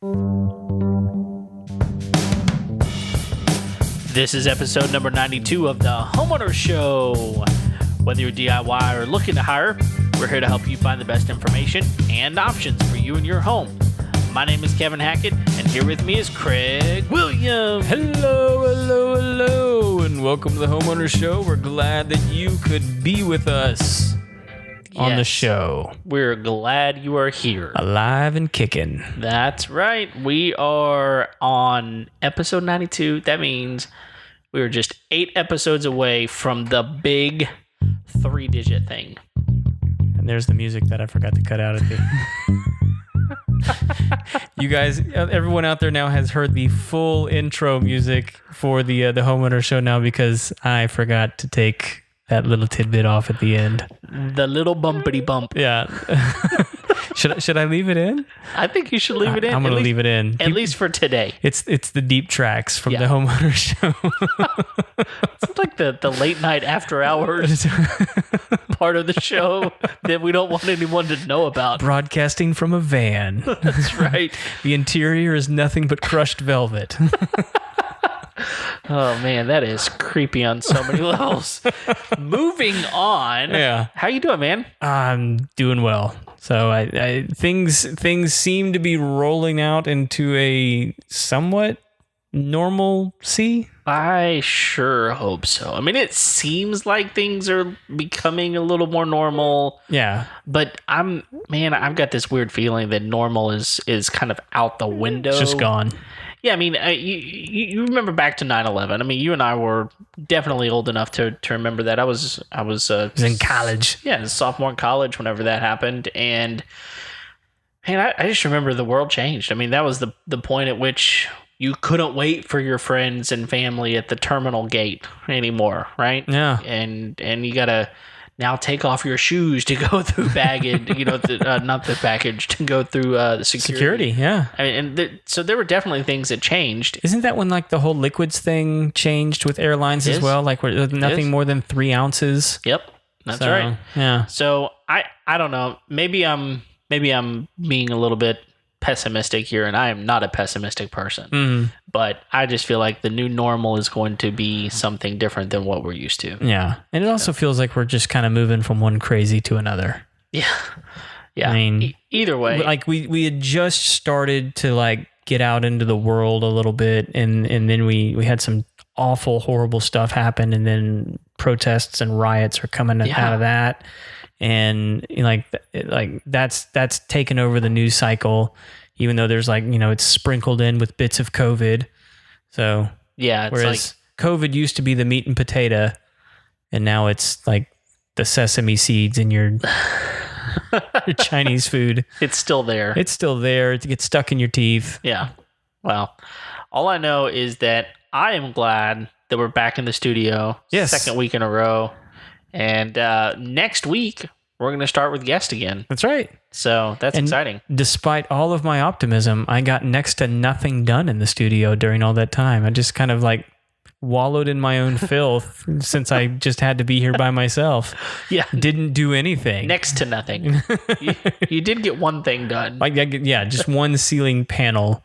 This is episode number 92 of the Homeowner Show. Whether you're DIY or looking to hire, we're here to help you find the best information and options for you and your home. My name is Kevin Hackett, and here with me is Craig Williams. Hello, and welcome to the Homeowner Show. We're glad that you could be with us on the show. We're glad you are here. Alive and kicking. That's right. We are on episode 92. That means we are just 8 episodes away from the big 3-digit thing. And there's the music that I forgot to cut out at the... You guys, everyone out there now has heard the full intro music for the Homeowner Show now because I forgot to take that little tidbit off at the end. The little bumpity bump. Yeah. Should I leave it in? I think you should leave it in. I'm going to leave it in. At least for today. It's the deep tracks from the Homeowner Show. It's like the late night after hours part of the show that we don't want anyone to know about. Broadcasting from a van. That's right. The interior is nothing but crushed velvet. Oh man, that is creepy on so many levels. Moving on. Yeah. How you doing, man? I'm doing well. So I things seem to be rolling out into a somewhat normalcy. I sure hope so. I mean, it seems like things are becoming a little more normal. Yeah. But I've got this weird feeling that normal is kind of out the window. It's just gone. Yeah, I mean, you remember back to 9/11. I mean, you and I were definitely old enough to remember that. I was in college. Yeah, sophomore in college whenever that happened. And man, I just remember the world changed. I mean, that was the point at which you couldn't wait for your friends and family at the terminal gate anymore, right? Yeah. And you got to now take off your shoes to go through baggage, not the baggage, to go through the security. Yeah. I mean, so there were definitely things that changed. Isn't that when like the whole liquids thing changed with airlines as well? Like nothing more than 3 ounces. Yep, that's right. Yeah. So I don't know. Maybe I'm being a little bit pessimistic here, and I am not a pessimistic person. Mm-hmm. But I just feel like the new normal is going to be something different than what we're used to. Yeah. And it also feels like we're just kind of moving from one crazy to another. Yeah. Yeah. I mean, either way. Like we had just started to like get out into the world a little bit, and then we had some awful, horrible stuff happen, and then protests and riots are coming out of that. And like that's taken over the news cycle, even though there's it's sprinkled in with bits of COVID. So yeah, it's whereas COVID used to be the meat and potato, and now it's like the sesame seeds in your Chinese food. It's still there. It's still there. It gets stuck in your teeth. Yeah. Well, all I know is that I am glad that we're back in the studio. Yes. Second week in a row. And next week, we're going to start with guest again. That's right. So that's exciting. Despite all of my optimism, I got next to nothing done in the studio during all that time. I just kind of like wallowed in my own filth since I just had to be here by myself. Yeah. Didn't do anything. Next to nothing. you did get one thing done. Just one ceiling panel.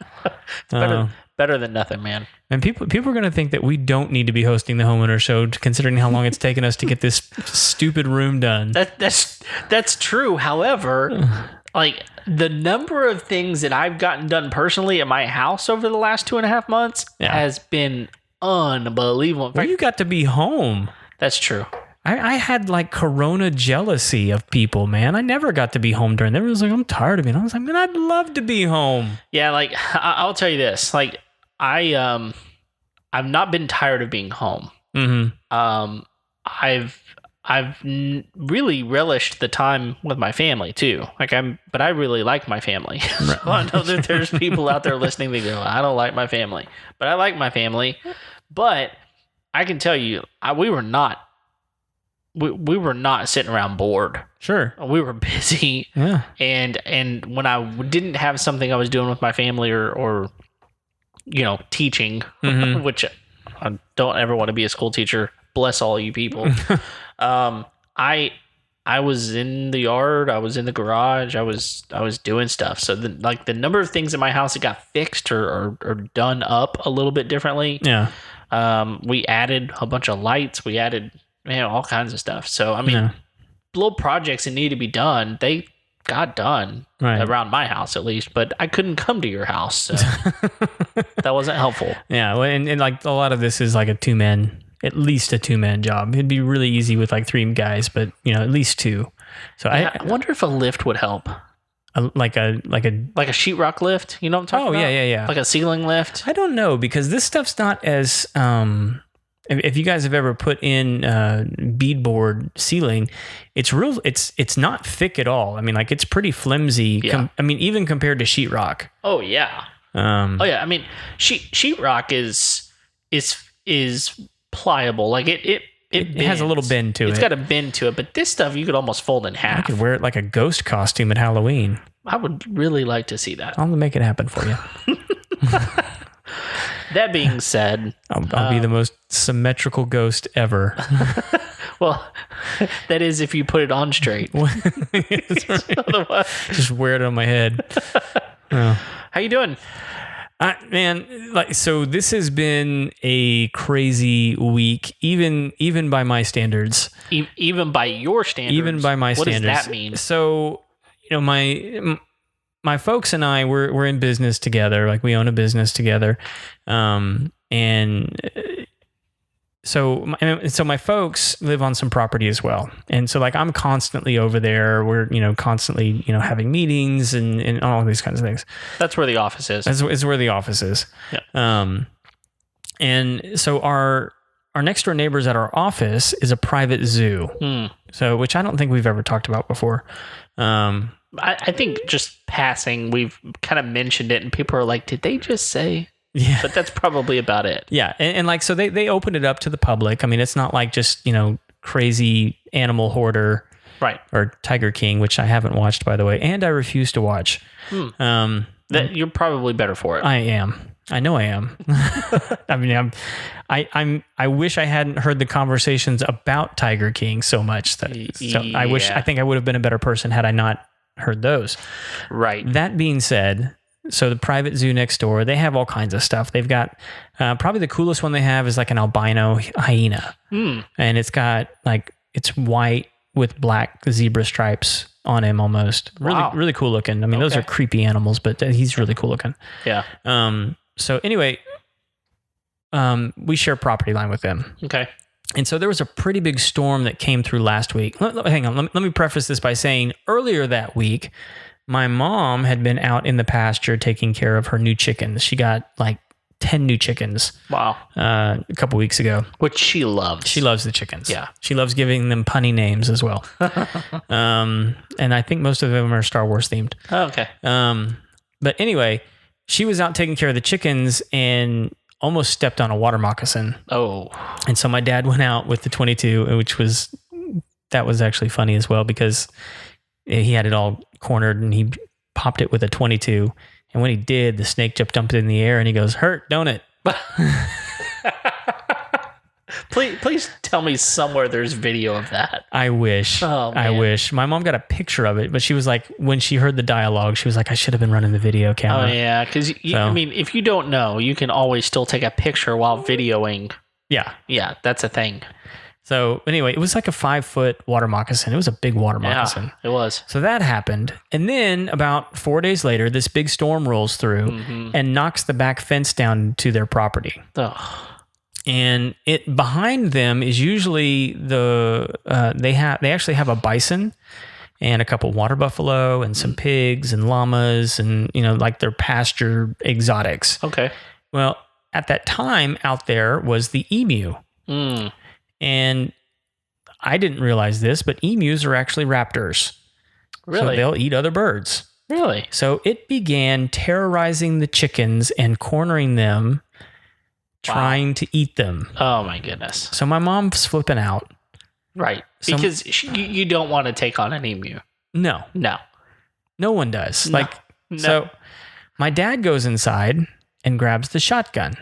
Better than nothing, man. And people are going to think that we don't need to be hosting the Homeowner Show, considering how long it's taken us to get this stupid room done. That's true. However, like the number of things that I've gotten done personally at my house over the last 2.5 months has been unbelievable. In fact, you got to be home. That's true. I had like corona jealousy of people, man. I never got to be home during that. It was like, I'm tired of it. I was like, man, I'd love to be home. Yeah, like I'll tell you this. Like I've not been tired of being home. Mm-hmm. I've really relished the time with my family too. But I really like my family. So I know that there's people out there listening that go, I don't like my family, but I like my family. But I can tell you, we were not sitting around bored. Sure. We were busy. Yeah. And when I didn't have something I was doing with my family or teaching, mm-hmm. which I don't ever want to be a school teacher. Bless all you people. I I was in the yard, I was in the garage, I was doing stuff. So the number of things in my house that got fixed or done up a little bit differently. Yeah. We added a bunch of lights. We added all kinds of stuff. So I mean, little projects that need to be done, they got done around my house at least. But I couldn't come to your house, so that wasn't helpful. Yeah, well, and like a lot of this is like at least a two-man job. It'd be really easy with like 3 guys, but at least 2. So I wonder if a lift would help. Like a sheetrock lift, you know what I'm talking about? Oh, yeah. Like a ceiling lift? I don't know, because this stuff's not as if you guys have ever put in beadboard ceiling, it's not thick at all. I mean, like it's pretty flimsy. Yeah. Even compared to sheetrock. Oh yeah. I mean, sheetrock is pliable. Like it has a little bend to it. It's got a bend to it, but this stuff you could almost fold in half. I could wear it like a ghost costume at Halloween. I would really like to see that. I'll make it happen for you. That being said, I'll be the most symmetrical ghost ever. Well, that is if you put it on straight. Just wear it on my head. Oh. How you doing? So this has been a crazy week, even by my standards. Even by your standards. Even by my standards. What does that mean? So, my folks and I we're in business together. Like we own a business together, So my folks live on some property as well. And so like I'm constantly over there. We're, constantly, having meetings and all these kinds of things. That's where the office is. That's where the office is. Yeah. And so our next door neighbors at our office is a private zoo. So, which I don't think we've ever talked about before. I think just passing, we've kind of mentioned it and people are like, did they just say... Yeah. But that's probably about it. Yeah. And like, so they opened it up to the public. I mean, it's not like just, crazy animal hoarder. Right. Or Tiger King, which I haven't watched, by the way. And I refuse to watch. You're probably better for it. I am. I know I am. I mean, I wish I hadn't heard the conversations about Tiger King so much. I think I would have been a better person had I not heard those. Right. That being said, so the private zoo next door, they have all kinds of stuff. They've got probably the coolest one they have is like an albino hyena. And it's got it's white with black zebra stripes on him almost. Wow. Really cool looking. I mean, those are creepy animals, but he's really cool looking. Yeah. So anyway, we share property line with them. Okay. And so there was a pretty big storm that came through last week. Hang on. Let me preface this by saying earlier that week, my mom had been out in the pasture taking care of her new chickens. She got 10 new chickens. Wow. A couple weeks ago. Which she loves. She loves the chickens. Yeah. She loves giving them punny names as well. And I think most of them are Star Wars themed. Oh, okay. But anyway, she was out taking care of the chickens and almost stepped on a water moccasin. Oh. And so my dad went out with the 22, that was actually funny as well because he had it all cornered and he popped it with a 22. And when he did, the snake jumped up in the air and he goes, "Hurt, don't it?" Please tell me somewhere there's video of that. I wish. Oh, man. I wish. My mom got a picture of it, but she was like, when she heard the dialogue, she was like, I should have been running the video camera. Oh, yeah. Because, I mean, if you don't know, you can always still take a picture while videoing. Yeah. Yeah, that's a thing. So anyway, it was like a 5-foot water moccasin. It was a big water moccasin. Yeah, it was. So that happened. And then about 4 days later, this big storm rolls through and knocks the back fence down to their property. Ugh. And it behind them is usually they actually have a bison and a couple water buffalo and some pigs and llamas and like their pasture exotics. Okay. Well, at that time out there was the emu. And I didn't realize this, but emus are actually raptors. Really? So they'll eat other birds. Really? So it began terrorizing the chickens and cornering them, trying to eat them. Oh, my goodness. So my mom's flipping out. Right. Because you don't want to take on an emu. No. No one does. No. So my dad goes inside and grabs the shotgun.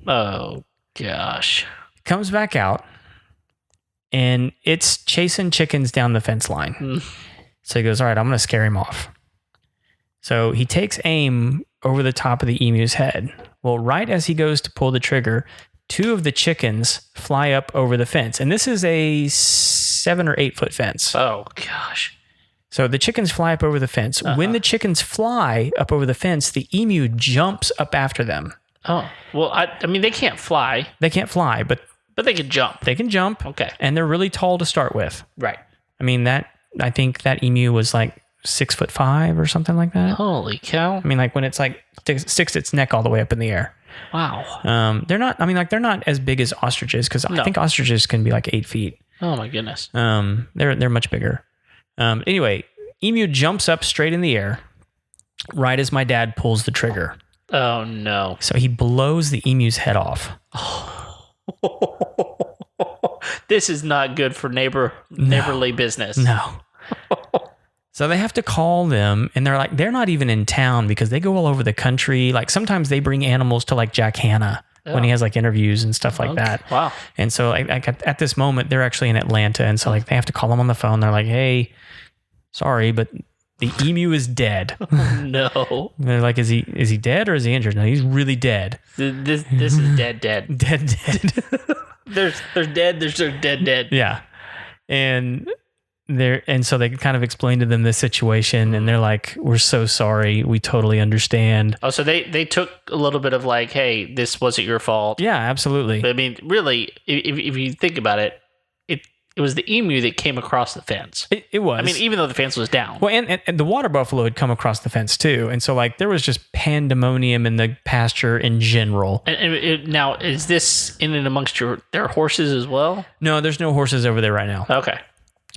Oh, gosh. Comes back out. and it's chasing chickens down the fence line. So he goes, all right, I'm going to scare him off. So he takes aim over the top of the emu's head. Well, right as he goes to pull the trigger, 2 of the chickens fly up over the fence. And this is a 7 or 8 foot fence. Oh, gosh. So the chickens fly up over the fence. When the chickens fly up over the fence, the emu jumps up after them. Oh, well, I mean, they can't fly. They can't fly, but they can jump. They can jump. Okay. And they're really tall to start with. Right. I mean, I think that emu was like 6'5" or something like that. Holy cow. I mean, like when it's like sticks its neck all the way up in the air. Wow. They're not, I mean, like they're not as big as ostriches because I think ostriches can be like 8 feet. Oh my goodness. They're much bigger. Anyway, emu jumps up straight in the air right as my dad pulls the trigger. Oh no. So he blows the emu's head off. This is not good for neighborly business. No. So they have to call them, and they're not even in town because they go all over the country. Like sometimes they bring animals to like Jack Hanna when he has like interviews and stuff like that. Wow. And so like at this moment, they're actually in Atlanta. And so like they have to call them on the phone. They're like, hey, sorry, but the emu is dead. Oh, no. They're like, is he dead or is he injured? No, he's really dead. This is dead. Dead. There's dead. Yeah. And so they kind of explained to them this situation, and they're like, we're so sorry. We totally understand. Oh, so they took a little bit of like, hey, this wasn't your fault. Yeah, absolutely. But I mean, really, if you think about it, it was the emu that came across the fence. It was. I mean, even though the fence was down. Well, and the water buffalo had come across the fence too. And so like there was just pandemonium in the pasture in general. Now, is this in and amongst their horses as well? No, there's no horses over there right now. Okay.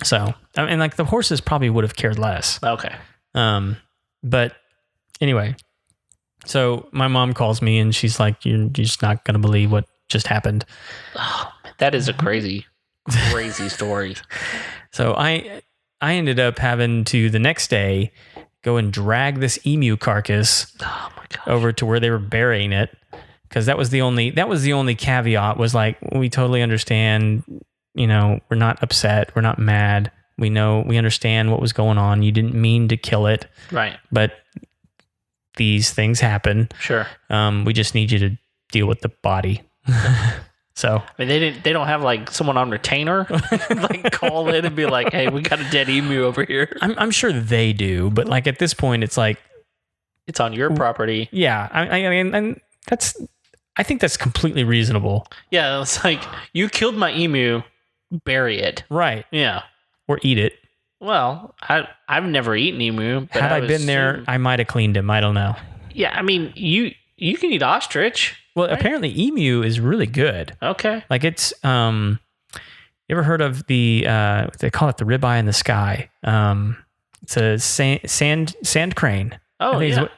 So, I mean, like the horses probably would have cared less. Okay. But anyway, so my mom calls me and she's like, you're just not going to believe what just happened. Oh, that is a crazy story. So I ended up having to the next day go and drag this emu carcass over to where they were burying it. Cause that was the only caveat was like, we totally understand, you know, we're not upset. We're not mad. We understand what was going on. You didn't mean to kill it. Right. But these things happen. Sure. We just need you to deal with the body. So I mean, they don't have like someone on retainer, like call in and be like, hey, we got a dead emu over here. I'm sure they do, but like at this point, it's like it's on your property. Yeah. I mean, and I think that's completely reasonable. Yeah. It's like you killed my emu, bury it. Right. Yeah. Or eat it. Well, I've never eaten emu. But Had I been there, I might have cleaned him. I don't know. Yeah, I mean, you can eat ostrich. Well, right? Apparently emu is really good. Okay. Like it's, you ever heard of they call it the ribeye in the sky. It's a sand crane. Oh, yeah.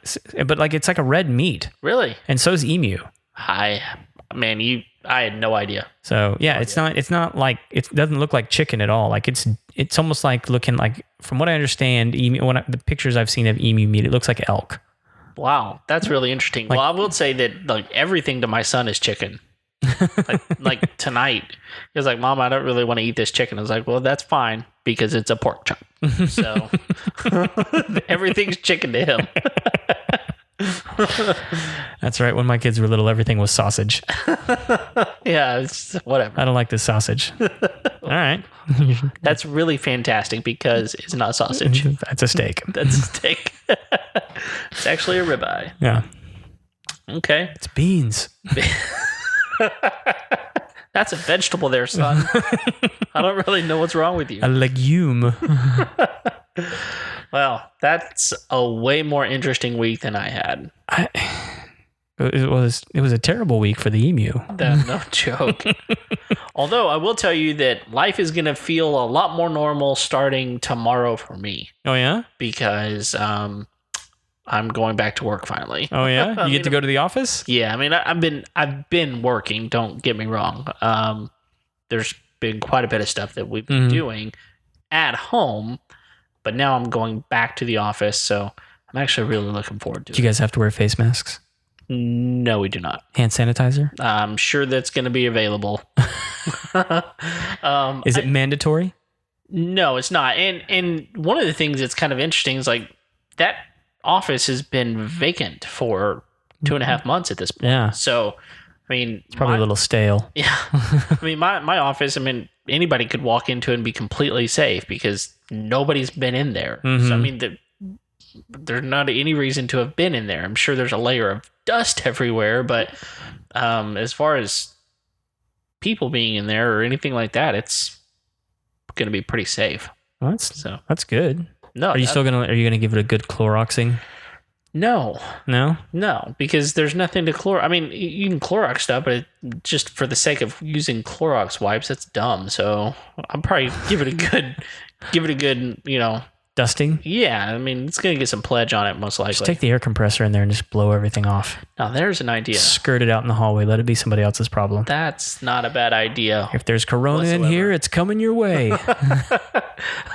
But like, it's like a red meat. Really? And so is emu. I had no idea. So yeah, it's not like, it doesn't look like chicken at all. Like it's almost like looking like, from what I understand, the pictures I've seen of emu meat, it looks like elk. Wow, that's really interesting. Well, I will say that like everything to my son is chicken. like tonight, he was like, "Mom, I don't really want to eat this chicken." I was like, "Well, that's fine because it's a pork chop." So everything's chicken to him. That's right. When my kids were little, everything was sausage. Yeah, it's whatever. I don't like this sausage. All right. That's really fantastic because it's not sausage. That's a steak. That's a steak. It's actually a ribeye. Yeah. Okay. It's beans. That's a vegetable there, son. I don't really know what's wrong with you. A legume. Well, that's a way more interesting week than I had. It was a terrible week for the emu. No joke. Although I will tell you that life is going to feel a lot more normal starting tomorrow for me. Oh yeah? Because I'm going back to work finally. Oh yeah? You get to go to the office? Yeah, I mean I've been working, don't get me wrong. There's been quite a bit of stuff that we've been doing at home, but now I'm going back to the office, so I'm actually really looking forward to it. Do you guys have to wear face masks? No, we do not. Hand sanitizer? I'm sure that's going to be available. Is it mandatory? No, it's not. And one of the things that's kind of interesting is like that office has been vacant for 2.5 months at this point. Yeah. So, I mean, It's probably a little stale. Yeah. I mean, my office, I mean, anybody could walk into it and be completely safe because nobody's been in there. Mm-hmm. So, I mean, there's not any reason to have been in there. I'm sure there's a layer of dust everywhere, but as far as people being in there or anything like that, it's going to be pretty safe. Well, that's good. No, are you gonna give it a good Cloroxing? No, because there's nothing to Clorox. I mean, you can Clorox stuff, but just for the sake of using Clorox wipes, that's dumb. So I'll probably give it a good, dusting. Yeah, I mean, it's gonna get some pledge on it most likely. Just take the air compressor in there and just blow everything off. Now there's an idea. Skirt it out in the hallway. Let it be somebody else's problem. That's not a bad idea. If there's corona in here, it's coming your way.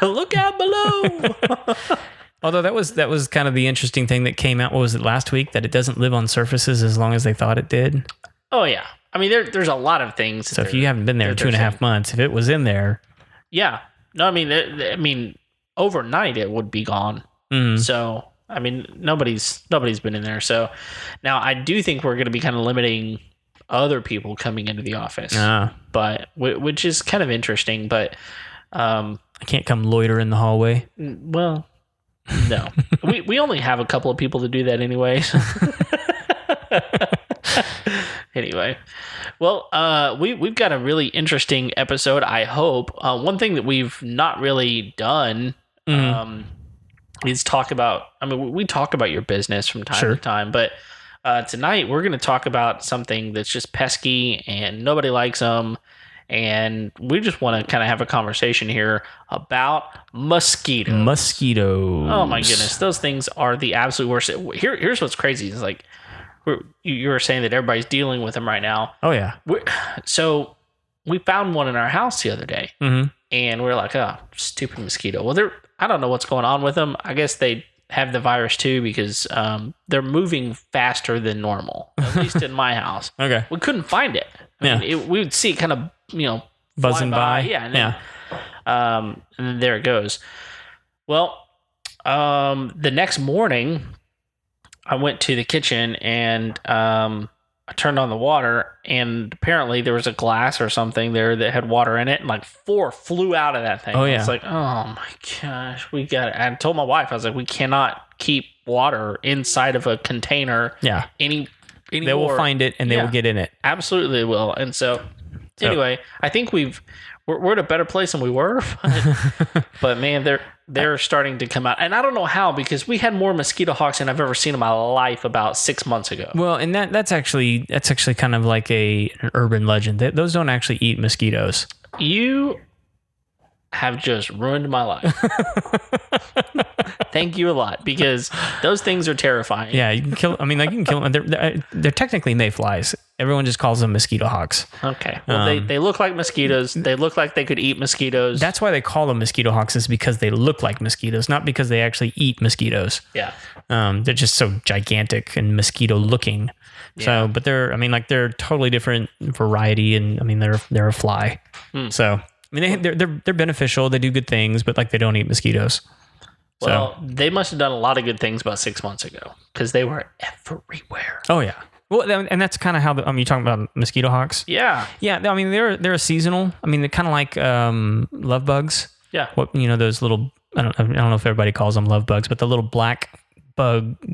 Look out below. Although that was kind of the interesting thing that came out. What was it last week? That it doesn't live on surfaces as long as they thought it did. Oh yeah, I mean there's a lot of things. So if you haven't been there in 2.5 months, if it was in there, yeah, no, I mean overnight it would be gone. Mm-hmm. So I mean nobody's been in there. So now I do think we're going to be kind of limiting other people coming into the office, but which is kind of interesting. But I can't come loiter in the hallway. Well. No, we only have a couple of people to do that anyway. Anyway, well, we've got a really interesting episode. I hope one thing that we've not really done is talk about. I mean, we talk about your business from time to time, but tonight we're going to talk about something that's just pesky and nobody likes them. And we just want to kind of have a conversation here about mosquitoes. Mosquitoes. Oh my goodness, those things are the absolute worst. Here's what's crazy. It's like you were saying that everybody's dealing with them right now. Oh yeah. So we found one in our house the other day, and we're like, oh, stupid mosquito. Well, I don't know what's going on with them. I guess they have the virus too because they're moving faster than normal. At least in my house. Okay. We couldn't find it. I mean, we would see it kind of buzzing by. Yeah. And then there it goes. Well, the next morning I went to the kitchen and I turned on the water and apparently there was a glass or something there that had water in it and like 4 flew out of that thing. Oh yeah. It's like, oh my gosh, we got it. I told my wife, I was like, we cannot keep water inside of a container. Yeah. Anymore. They will find it and they will get in it. Absolutely they will. And so anyway, I think we're at a better place than we were, but man, they're starting to come out, and I don't know how because we had more mosquito hawks than I've ever seen in my life about 6 months ago. Well, and that's actually kind of like an urban legend. Those don't actually eat mosquitoes. You have just ruined my life. Thank you a lot because those things are terrifying. Yeah, you can kill. I mean, like you can kill them. They're technically mayflies. Everyone just calls them mosquito hawks. Okay. Well, they look like mosquitoes. They look like they could eat mosquitoes. That's why they call them mosquito hawks, is because they look like mosquitoes, not because they actually eat mosquitoes. Yeah. They're just so gigantic and mosquito looking. Yeah. So, but they're totally different variety, and I mean they're a fly. So. I mean, they're beneficial. They do good things, but like they don't eat mosquitoes. Well, they must have done a lot of good things about 6 months ago because they were everywhere. Oh yeah. Well, and that's kind of how you're talking about mosquito hawks. Yeah. Yeah. I mean, they're a seasonal. I mean, they're kind of like love bugs. Yeah. Those little. I don't know if everybody calls them love bugs, but the little black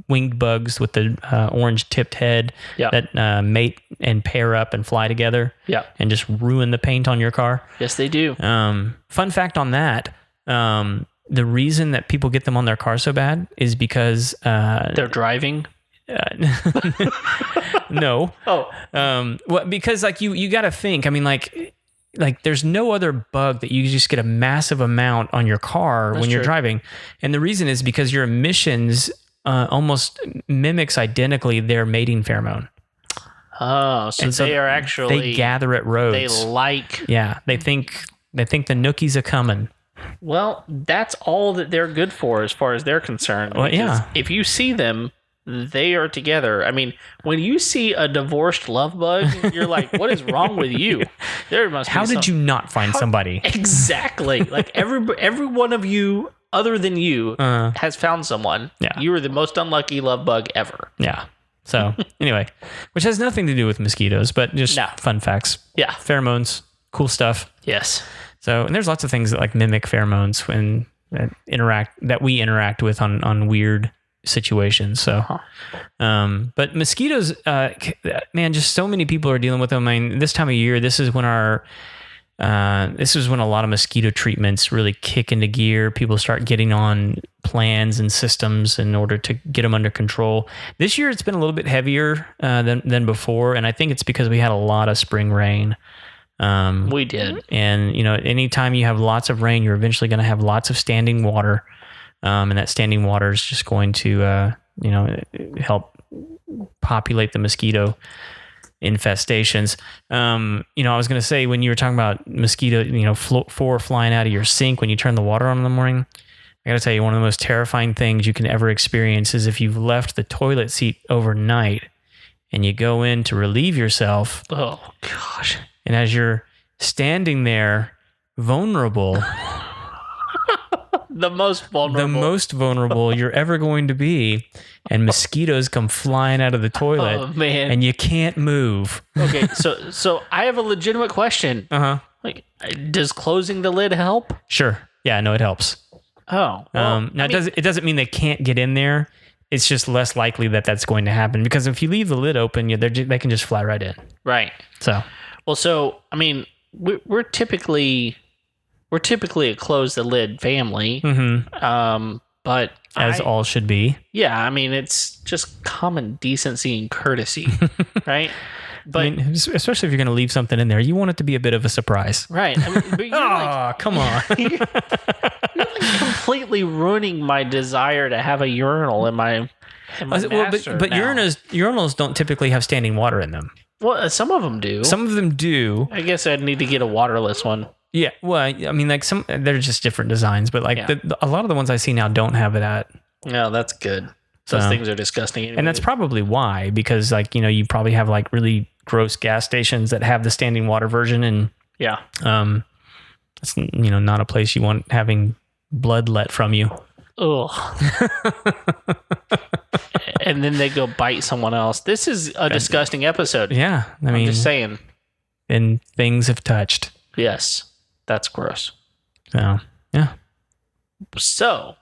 winged bugs with the orange tipped head that mate and pair up and fly together and just ruin the paint on your car. Yes, they do. Fun fact on that, the reason that people get them on their car so bad is because they're driving. No. Oh. Well, because like you got to think, I mean, like there's no other bug that you just get a massive amount on your car when you're driving. And the reason is because your emissions almost mimics identically their mating pheromone. Oh, so they are actually... They gather at roads. They like... Yeah, they think the nookies are coming. Well, that's all that they're good for as far as they're concerned. Well, yeah. If you see them, they are together. I mean, when you see a divorced love bug, you're like, what is wrong with you? There must be How did you not find somebody? Exactly. Like every one of you other than you has found someone. Yeah. You are the most unlucky love bug ever. Yeah. So anyway, which has nothing to do with mosquitoes, but just fun facts. Yeah. Pheromones, cool stuff. Yes. So, and there's lots of things that like mimic pheromones that we interact with on weird situations. So, but mosquitoes, man, just so many people are dealing with them. I mean, this time of year, this is when a lot of mosquito treatments really kick into gear. People start getting on plans and systems in order to get them under control. This year, it's been a little bit heavier than before, and I think it's because we had a lot of spring rain. We did. And, anytime you have lots of rain, you're eventually going to have lots of standing water. And that standing water is just going to, help populate the mosquito infestations. I was going to say, when you were talking about mosquito, four flying out of your sink when you turn the water on in the morning, I got to tell you, one of the most terrifying things you can ever experience is if you've left the toilet seat overnight and you go in to relieve yourself. Oh, gosh. And as you're standing there, vulnerable, the most vulnerable you're ever going to be, and mosquitoes come flying out of the toilet, oh, man. And you can't move. Okay, so I have a legitimate question. Like, does closing the lid help? Sure. Yeah, no, it helps. Oh. Well, now it doesn't mean they can't get in there. It's just less likely that that's going to happen, because if you leave the lid open, they can just fly right in. Right. So I mean, we're typically a close the lid family. Mm-hmm. But as all should be. Yeah, I mean, it's just common decency and courtesy, right? But especially if you're going to leave something in there, you want it to be a bit of a surprise, right? I mean, but come on! You're like completely ruining my desire to have a urinal in my master. But urinals don't typically have standing water in them. Well, some of them do. Some of them do. I guess I'd need to get a waterless one. Yeah, well, I mean, like they're just different designs, but like a lot of the ones I see now don't have that. No, that's good. Those things are disgusting anyway. And that's probably why, because like, you probably have like really gross gas stations that have the standing water version, and it's not a place you want having blood let from you. Ugh. And then they go bite someone else. This is a disgusting episode. Yeah, I'm just saying. And things have touched. Yes, that's gross. So, yeah. So,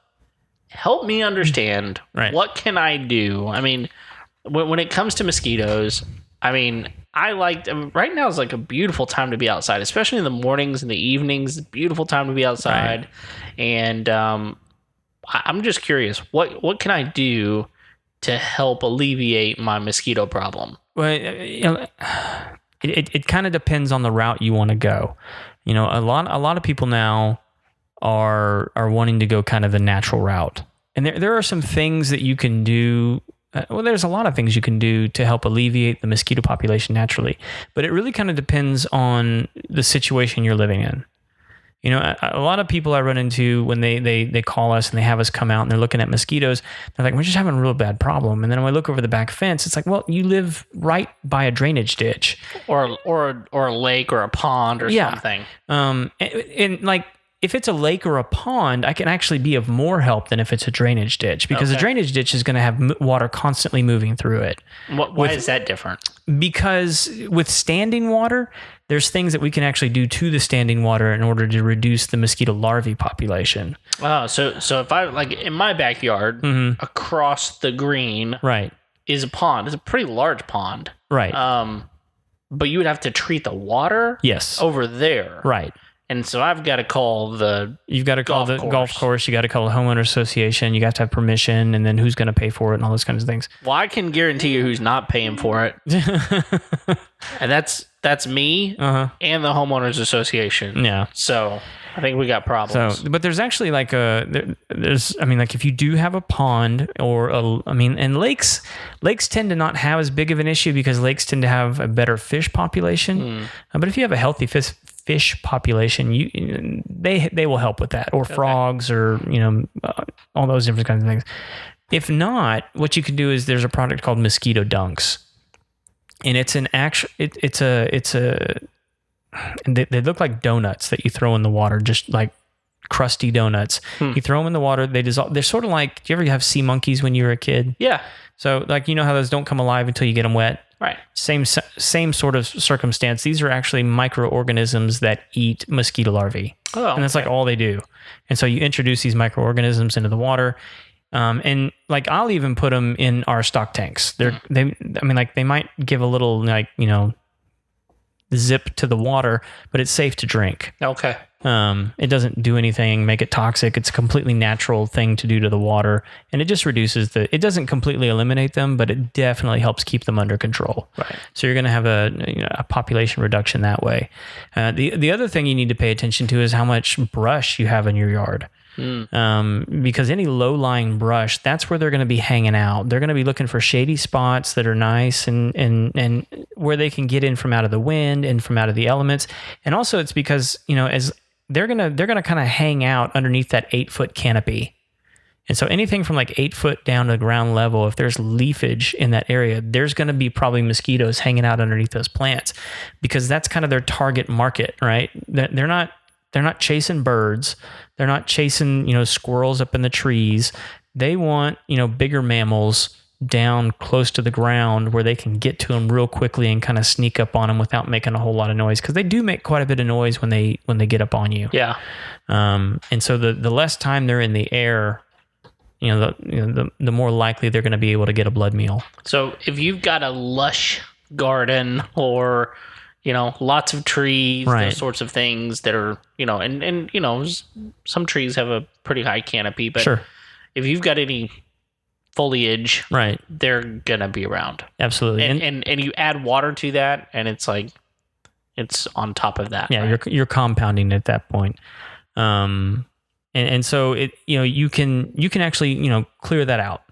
help me understand, what can I do? I mean, when it comes to mosquitoes, I mean, right now is like a beautiful time to be outside, especially in the mornings and the evenings. Beautiful time to be outside. Right. And I'm just curious, what can I do to help alleviate my mosquito problem? Well, it kind of depends on the route you want to go. A lot of people now are wanting to go kind of the natural route. And there are some things that you can do. There's a lot of things you can do to help alleviate the mosquito population naturally. But it really kind of depends on the situation you're living in. A lot of people I run into when they call us and they have us come out and they're looking at mosquitoes, they're like, we're just having a real bad problem. And then when I look over the back fence, it's like, well, you live right by a drainage ditch. Or a lake or a pond or something. And like, if it's a lake or a pond, I can actually be of more help than if it's a drainage ditch, because a drainage ditch is going to have water constantly moving through it. Why is that different? Because with standing water, there's things that we can actually do to the standing water in order to reduce the mosquito larvae population. Oh, so if I, like in my backyard, across the green is a pond. It's a pretty large pond. Right. But you would have to treat the water over there. Right. And so I've got to call the golf course. You got to call the homeowner association. You got to have permission, and then who's going to pay for it and all those kinds of things. Well, I can guarantee you who's not paying for it. And that's me and the homeowners association. Yeah. So I think we got problems. So, but there's actually like if you do have a pond and lakes tend to not have as big of an issue because lakes tend to have a better fish population. But if you have a healthy fish population, they will help with that, or frogs, or all those different kinds of things. If not, what you can do is there's a product called Mosquito Dunks, and it's an actual. They look like donuts that you throw in the water, just like crusty donuts. You throw them in the water, they dissolve. They're sort of like, do you ever have sea monkeys when you were a kid? Yeah. So like, you know how those don't come alive until you get them wet? Right. Same sort of circumstance. These are actually microorganisms that eat mosquito larvae. Oh, and that's like all they do. And so you introduce these microorganisms into the water. And like, I'll even put them in our stock tanks. They might give a little, like, you know, zip to the water, but it's safe to drink. Okay. It doesn't do anything, make it toxic. It's a completely natural thing to do to the water, and it just reduces it doesn't completely eliminate them, but it definitely helps keep them under control. Right. So you're going to have a population reduction that way. The other thing you need to pay attention to is how much brush you have in your yard. Because any low-lying brush, that's where they're going to be hanging out. They're going to be looking for shady spots that are nice and where they can get in from out of the wind and from out of the elements. And also it's because, you know, as they're going to kind of hang out underneath that 8-foot canopy. And so anything from like 8 foot down to ground level, if there's leafage in that area, there's going to be probably mosquitoes hanging out underneath those plants, because that's kind of their target market, right? They're not chasing birds. They're not chasing, you know, squirrels up in the trees. They want, you know, bigger mammals down close to the ground where they can get to them real quickly and kind of sneak up on them without making a whole lot of noise, because they do make quite a bit of noise when they get up on you. Yeah. And so the less time they're in the air, the more likely they're going to be able to get a blood meal. So if you've got a lush garden or, you know, lots of trees, right, those sorts of things that are, you know, and you know, some trees have a pretty high canopy, but sure, if you've got any foliage, right, they're gonna be around. Absolutely. And you add water to that, and it's like it's on top of that. Yeah, right? you're compounding at that point. And so it, you know, you can actually, you know, clear that out.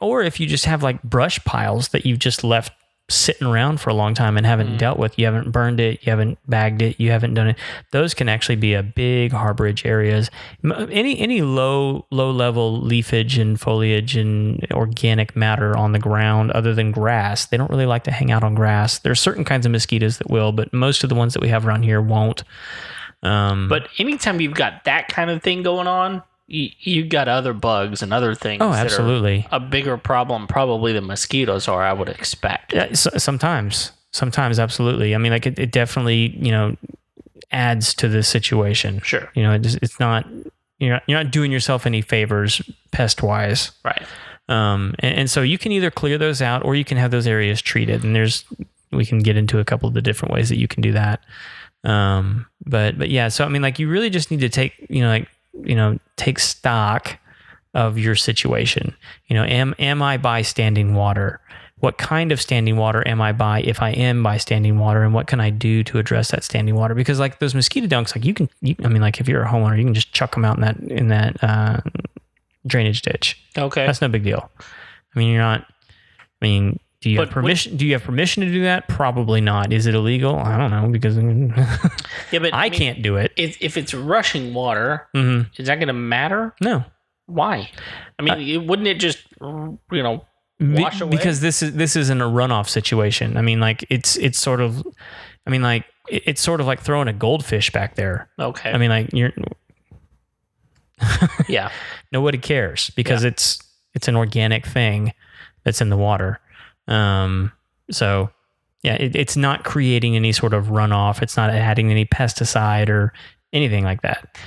Or if you just have like brush piles that you've just left sitting around for a long time and haven't dealt with, you haven't burned it, you haven't bagged it, you haven't done it, those can actually be a big harborage areas. Any low level leafage and foliage and organic matter on the ground other than grass, they don't really like to hang out on grass. There's certain kinds of mosquitoes that will, but most of the ones that we have around here won't. But anytime you've got that kind of thing going on, you've got other bugs and other things. Oh, absolutely. That are a bigger problem probably than mosquitoes are, I would expect. Yeah, sometimes, absolutely. I mean, like it definitely, you know, adds to the situation. Sure. You know, it's not, you're not doing yourself any favors pest wise. Right. And so you can either clear those out or you can have those areas treated. And we can get into a couple of the different ways that you can do that. But yeah, so I mean, like you really just need to take stock of your situation. You know, am I by standing water? What kind of standing water am I by if I am by standing water, and what can I do to address that standing water? Because like those mosquito dunks, like like if you're a homeowner, you can just chuck them out in that drainage ditch. Okay. That's no big deal. I mean, do you have permission? Do you have permission to do that? Probably not. Is it illegal? I don't know, because yeah, but I can't do it. If it's rushing water, is that going to matter? No. Why? I mean, wouldn't it just wash away? Because this isn't a runoff situation. I mean, like it's sort of, I mean, like it's sort of like throwing a goldfish back there. Okay. I mean, like you're. Yeah. Nobody cares because it's an organic thing that's in the water. So yeah, it's not creating any sort of runoff. It's not adding any pesticide or anything like that.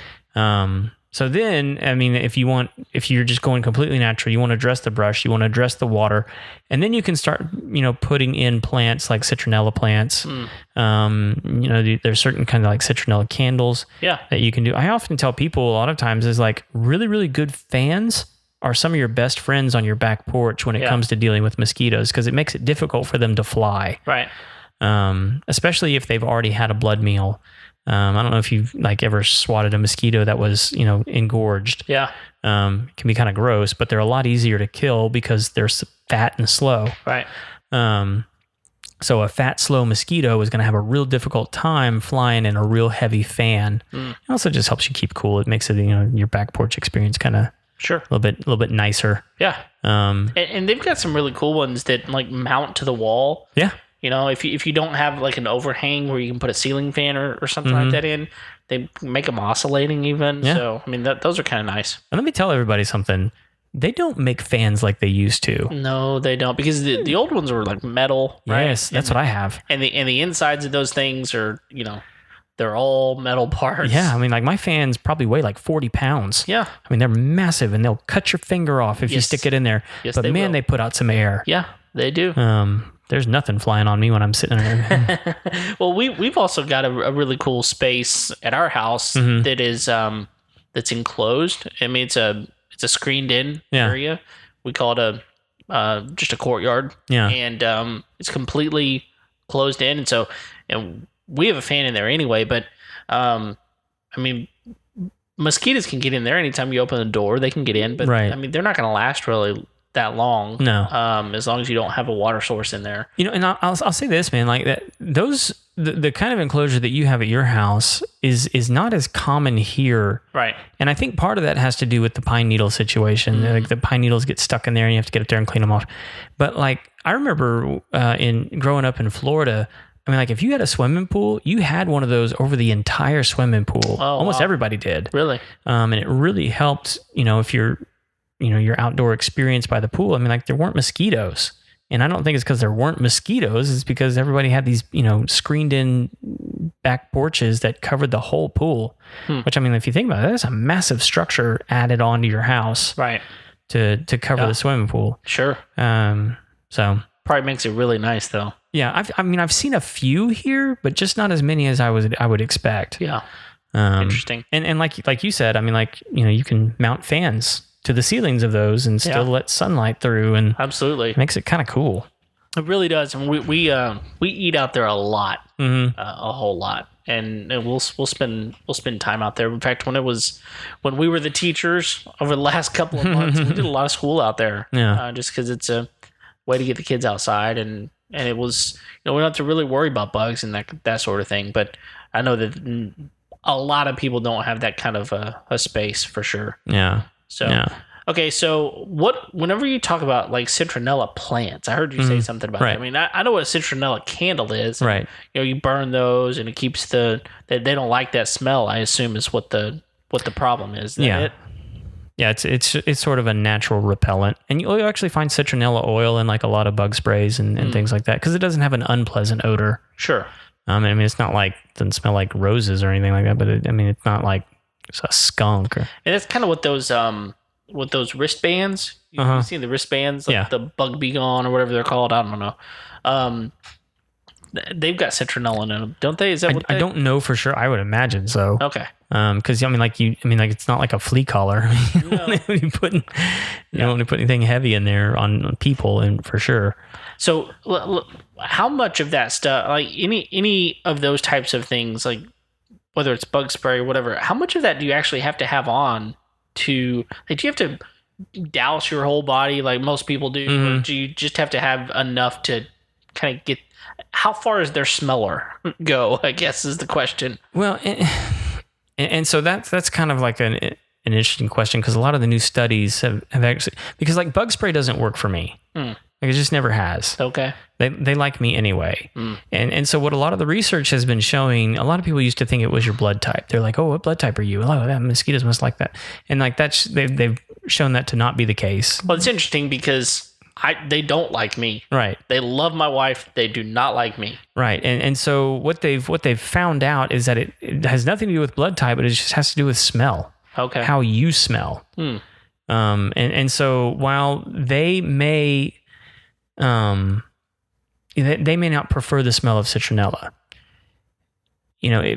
So then, I mean, if you're just going completely natural, you want to address the brush, you want to address the water, and then you can start, putting in plants like citronella plants. There's certain kind of like citronella candles that you can do. I often tell people a lot of times is like really, really good fans are some of your best friends on your back porch when it comes to dealing with mosquitoes, because it makes it difficult for them to fly. Right. Especially if they've already had a blood meal. I don't know if you've like ever swatted a mosquito that was, engorged. Yeah. It can be kind of gross, but they're a lot easier to kill because they're fat and slow. Right. So a fat, slow mosquito is going to have a real difficult time flying in a real heavy fan. It also just helps you keep cool. It makes it, your back porch experience kind of Sure. A little bit nicer. Yeah. And they've got some really cool ones that like mount to the wall. Yeah. If you don't have like an overhang where you can put a ceiling fan or something like that in, they make them oscillating even. Yeah. So, I mean, those are kind of nice. And let me tell everybody something. They don't make fans like they used to. No, they don't, because the old ones were like metal. Right? Yes, that's what I have. And the insides of those things are, they're all metal parts. Yeah, I mean, like my fans probably weigh like 40 pounds. Yeah. I mean, they're massive and they'll cut your finger off if you stick it in there. Yes, but man, they put out some air. Yeah, they do. There's nothing flying on me when I'm sitting there. Well, we've also got a really cool space at our house that is that's enclosed. I mean, it's a screened in area. We call it just a courtyard. Yeah. And it's completely closed in, and so we have a fan in there anyway. But I mean, mosquitoes can get in there anytime you open the door. They can get in, but I mean, they're not going to last really that long. No. As long as you don't have a water source in there. And I'll say this, man, like that the kind of enclosure that you have at your house is not as common here. Right. And I think part of that has to do with the pine needle situation. Like the pine needles get stuck in there and you have to get up there and clean them off. But like I remember in growing up in Florida, I mean, like if you had a swimming pool, you had one of those over the entire swimming pool. Oh, almost everybody did. Really? And it really helped, if you're your outdoor experience by the pool. I mean, like there weren't mosquitoes. And I don't think it's because there weren't mosquitoes. It's because everybody had these, screened in back porches that covered the whole pool. Which, I mean, if you think about it, that's a massive structure added onto your house. Right. To cover the swimming pool. Sure. So probably makes it really nice though. Yeah. I've seen a few here, but just not as many as I would expect. Yeah. Interesting. And like you said, I mean, like, you can mount fans to the ceilings of those and still let sunlight through, and absolutely makes it kind of cool. It really does. And we eat out there a lot, a whole lot, and we'll spend time out there. In fact, when we were the teachers over the last couple of months, we did a lot of school out there. Yeah, just because it's a way to get the kids outside, and it was we don't have to really worry about bugs and that sort of thing. But I know that a lot of people don't have that kind of a space for sure. Yeah. So, okay, so whenever you talk about like citronella plants, I heard you say something about that. I mean, I know what a citronella candle is. Right. You burn those and it keeps they don't like that smell, I assume is what the problem is. It? Yeah, it's sort of a natural repellent. And you'll actually find citronella oil in like a lot of bug sprays and things like that because it doesn't have an unpleasant odor. Sure. I mean, it's not like, it doesn't smell like roses or anything like that, but it's not like it's a skunk. And that's kind of what those wristbands. You've seen the wristbands, like the Bug Be Gone or whatever they're called. I don't know. They've got citronella in them, don't they? Is that I don't know for sure. I would imagine so. Okay. Because it's not like a flea collar. You don't want to put anything heavy in there on people, and for sure. So, how much of that stuff, like any of those types of things, like whether it's bug spray or whatever, how much of that do you actually have to have on to, like, do you have to douse your whole body like most people do? Or do you just have to have enough to kind of get, how far does their smeller go, I guess is the question. Well, and so that's kind of like an interesting question, because a lot of the new studies have actually, because like bug spray doesn't work for me. Like it just never has. Okay. They like me anyway. And so what a lot of the research has been showing, a lot of people used to think it was your blood type. They're like, oh, what blood type are you? Oh, that mosquitoes must like that. And like they've shown that to not be the case. Well, it's interesting because they don't like me. Right. They love my wife. They do not like me. Right. And so what they've found out is that it has nothing to do with blood type, but it just has to do with smell. Okay. How you smell. And so while they may not prefer the smell of citronella,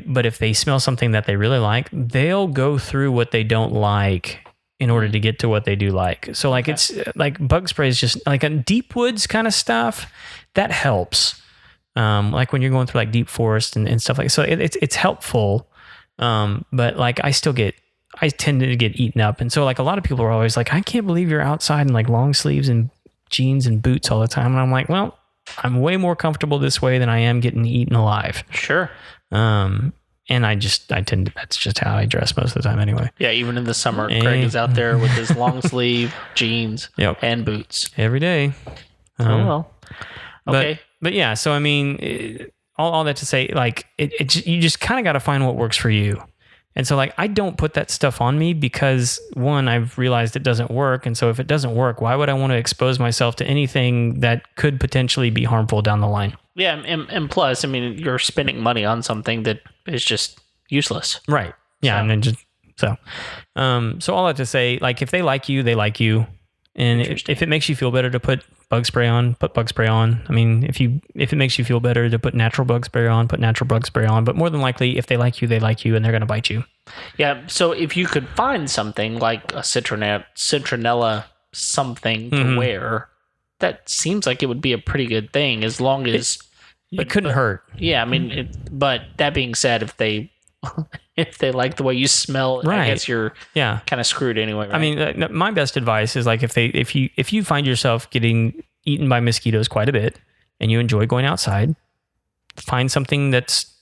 but if they smell something that they really like, they'll go through what they don't like in order to get to what they do like. So like it's like bug spray is just like a deep woods kind of stuff that helps. Like when you're going through like deep forest and stuff like that. So it's helpful. But like I tend to get eaten up. And so like a lot of people are always like, I can't believe you're outside in like long sleeves and jeans and boots all the time. And I'm like, well, I'm way more comfortable this way than I am getting eaten alive. Sure. that's just how I dress most of the time anyway. Yeah, even in the summer, Greg is out there with his long sleeve jeans and boots. Every day. Well. Okay. But yeah, so I mean, all that to say, like, you just kind of got to find what works for you. And so, like, I don't put that stuff on me because, one, I've realized it doesn't work. And so if it doesn't work, why would I want to expose myself to anything that could potentially be harmful down the line? Yeah, and plus, I mean, you're spending money on something that is just useless. Right. Yeah, and then so all that to say, like, if they like you, they like you. And if it makes you feel better to put bug spray on, put bug spray on. I mean, if it makes you feel better to put natural bug spray on, put natural bug spray on. But more than likely, if they like you, and they're going to bite you. Yeah. So if you could find something like a citronella something to wear, that seems like it would be a pretty good thing as long as it couldn't hurt. Yeah. I mean, but that being said, if they like the way you smell, right, I guess you're kind of screwed anyway. Right? I mean, my best advice is, like, if you find yourself getting eaten by mosquitoes quite a bit and you enjoy going outside, find something that's,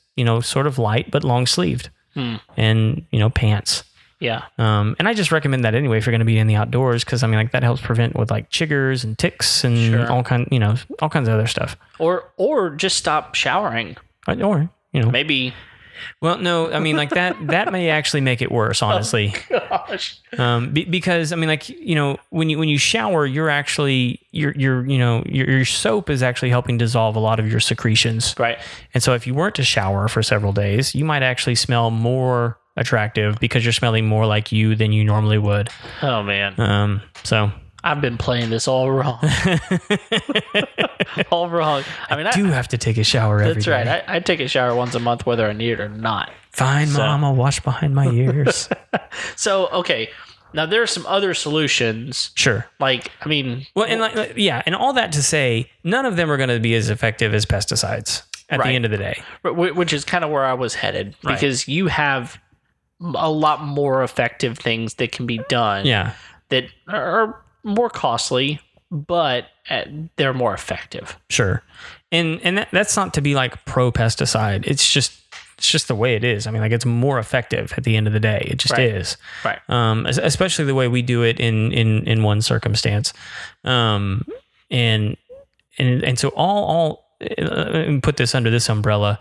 sort of light but long sleeved and, pants. Yeah. And I just recommend that anyway if you're going to be in the outdoors, because I mean, like, that helps prevent with like chiggers and ticks and all kinds of other stuff. Or just stop showering. Or maybe. Well, no, I mean, like, that may actually make it worse, honestly. Oh, gosh. Because I mean, like, when you shower, you're actually your soap is actually helping dissolve a lot of your secretions. Right. And so if you weren't to shower for several days, you might actually smell more attractive because you're smelling more like you than you normally would. Oh man. So I've been playing this all wrong. All wrong. I mean, I do have to take a shower every day. That's right. I take a shower once a month, whether I need it or not. Fine, Mom. I'll wash behind my ears. So, okay. Now, there are some other solutions. Sure. Like, I mean... Well, and and all that to say, none of them are going to be as effective as pesticides at the end of the day. Which is kind of where I was headed. Because you have a lot more effective things that can be done. Yeah. That are more costly, but they're more effective. Sure. And that's not to be like pro pesticide. It's just the way it is. I mean, like, it's more effective at the end of the day. It just is. Right. Especially the way we do it in one circumstance. And so all put this under this umbrella.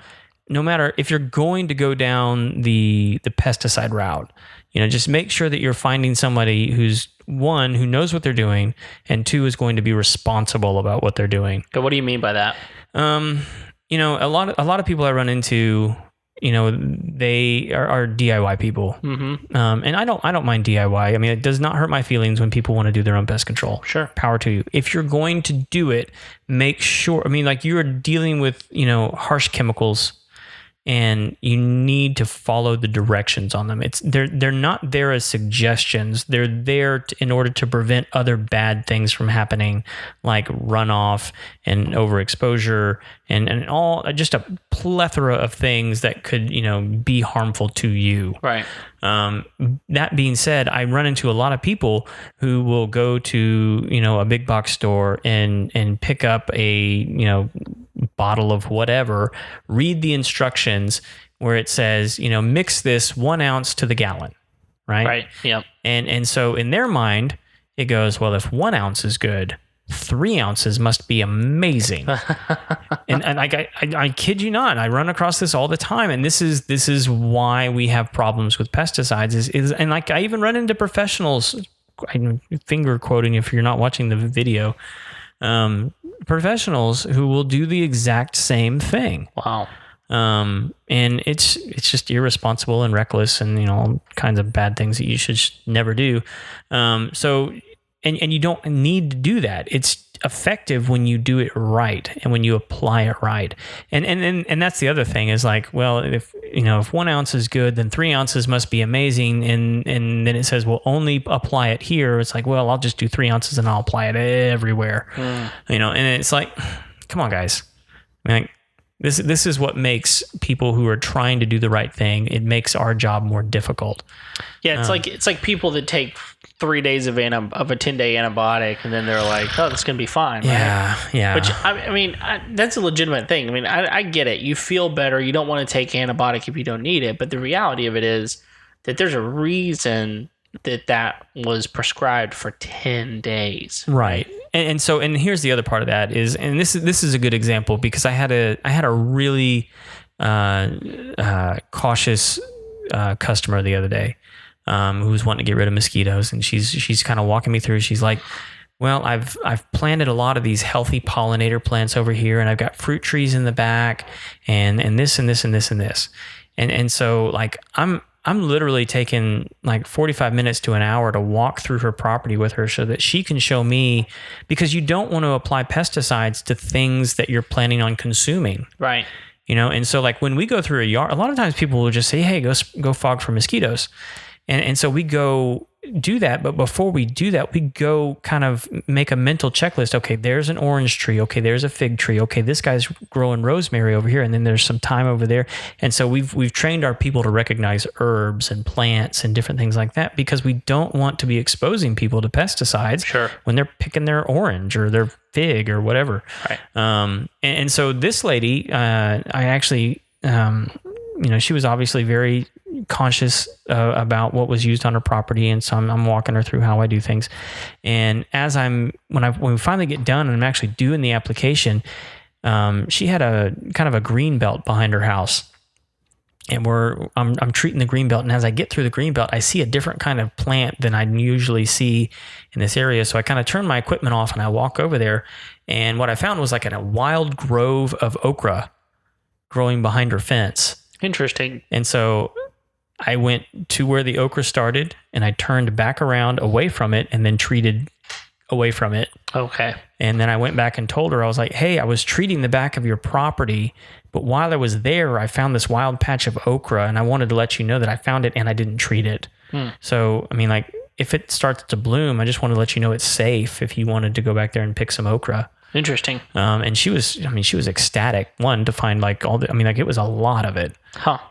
No matter if you're going to go down the pesticide route, just make sure that you're finding somebody who's, one, who knows what they're doing, and two, is going to be responsible about what they're doing. Okay, what do you mean by that? A lot of people I run into, they are DIY people. Mm-hmm. And I don't mind DIY. I mean, it does not hurt my feelings when people want to do their own pest control. Sure. Power to you. If you're going to do it, make sure, I mean, like, you're dealing with, harsh chemicals, and you need to follow the directions on them. They're not there as suggestions. They're there in order to prevent other bad things from happening, like runoff and overexposure and all, just a plethora of things that could, be harmful to you. Right. That being said, I run into a lot of people who will go to, a big box store and pick up a, bottle of whatever, read the instructions where it says, mix this 1 ounce to the gallon. Right. Right. Yep. And so in their mind, it goes, well, if 1 ounce is good, 3 ounces must be amazing. and I kid you not, I run across this all the time. And this is why we have problems with pesticides is and like, I even run into professionals, I'm finger quoting if you're not watching the video, professionals who will do the exact same thing. Wow. And it's just irresponsible and reckless and, all kinds of bad things that you should never do. So you don't need to do that. It's effective when you do it right and when you apply it right. And that's the other thing is like, well, if 1 ounce is good, then 3 ounces must be amazing. And then it says, well, only apply it here. It's like, well, I'll just do 3 ounces and I'll apply it everywhere. And it's like, come on, guys. I mean, like, this is what makes people who are trying to do the right thing. It makes our job more difficult. Yeah, it's like people that take 3 days of a 10-day antibiotic, and then they're like, oh, this is going to be fine. Yeah, right? yeah. Which, I mean, that's a legitimate thing. I mean, I get it. You feel better. You don't want to take antibiotic if you don't need it. But the reality of it is that there's a reason that was prescribed for 10 days. Right. And so here's the other part of that is, and this is a good example because I had a really cautious customer the other day who was wanting to get rid of mosquitoes, and she's kind of walking me through. She's like, well, I've planted a lot of these healthy pollinator plants over here, and I've got fruit trees in the back, and this and this and this and this, and so like I'm literally taking like 45 minutes to an hour to walk through her property with her so that she can show me, because you don't want to apply pesticides to things that you're planning on consuming. Right. And so like when we go through a yard, a lot of times people will just say, hey, go fog for mosquitoes. And so we go do that. But before we do that, we go kind of make a mental checklist. Okay, there's an orange tree. Okay, there's a fig tree. Okay, this guy's growing rosemary over here. And then there's some thyme over there. And so we've trained our people to recognize herbs and plants and different things like that, because we don't want to be exposing people to pesticides when they're picking their orange or their fig or whatever. Right. And so this lady, I actually, she was obviously very conscious about what was used on her property, and so I'm walking her through how I do things. And as when we finally get done and I'm actually doing the application, she had a kind of a green belt behind her house, and I'm treating the green belt. And as I get through the green belt, I see a different kind of plant than I usually see in this area. So I kind of turn my equipment off and I walk over there, and what I found was like a wild grove of okra growing behind her fence. Interesting. And so I went to where the okra started, and I turned back around away from it and then treated away from it. Okay. And then I went back and told her, I was like, hey, I was treating the back of your property, but while I was there, I found this wild patch of okra, and I wanted to let you know that I found it and I didn't treat it. So, I mean, like, if it starts to bloom, I just want to let you know it's safe if you wanted to go back there and pick some okra. Interesting. And she was ecstatic, one, to find like it was a lot of it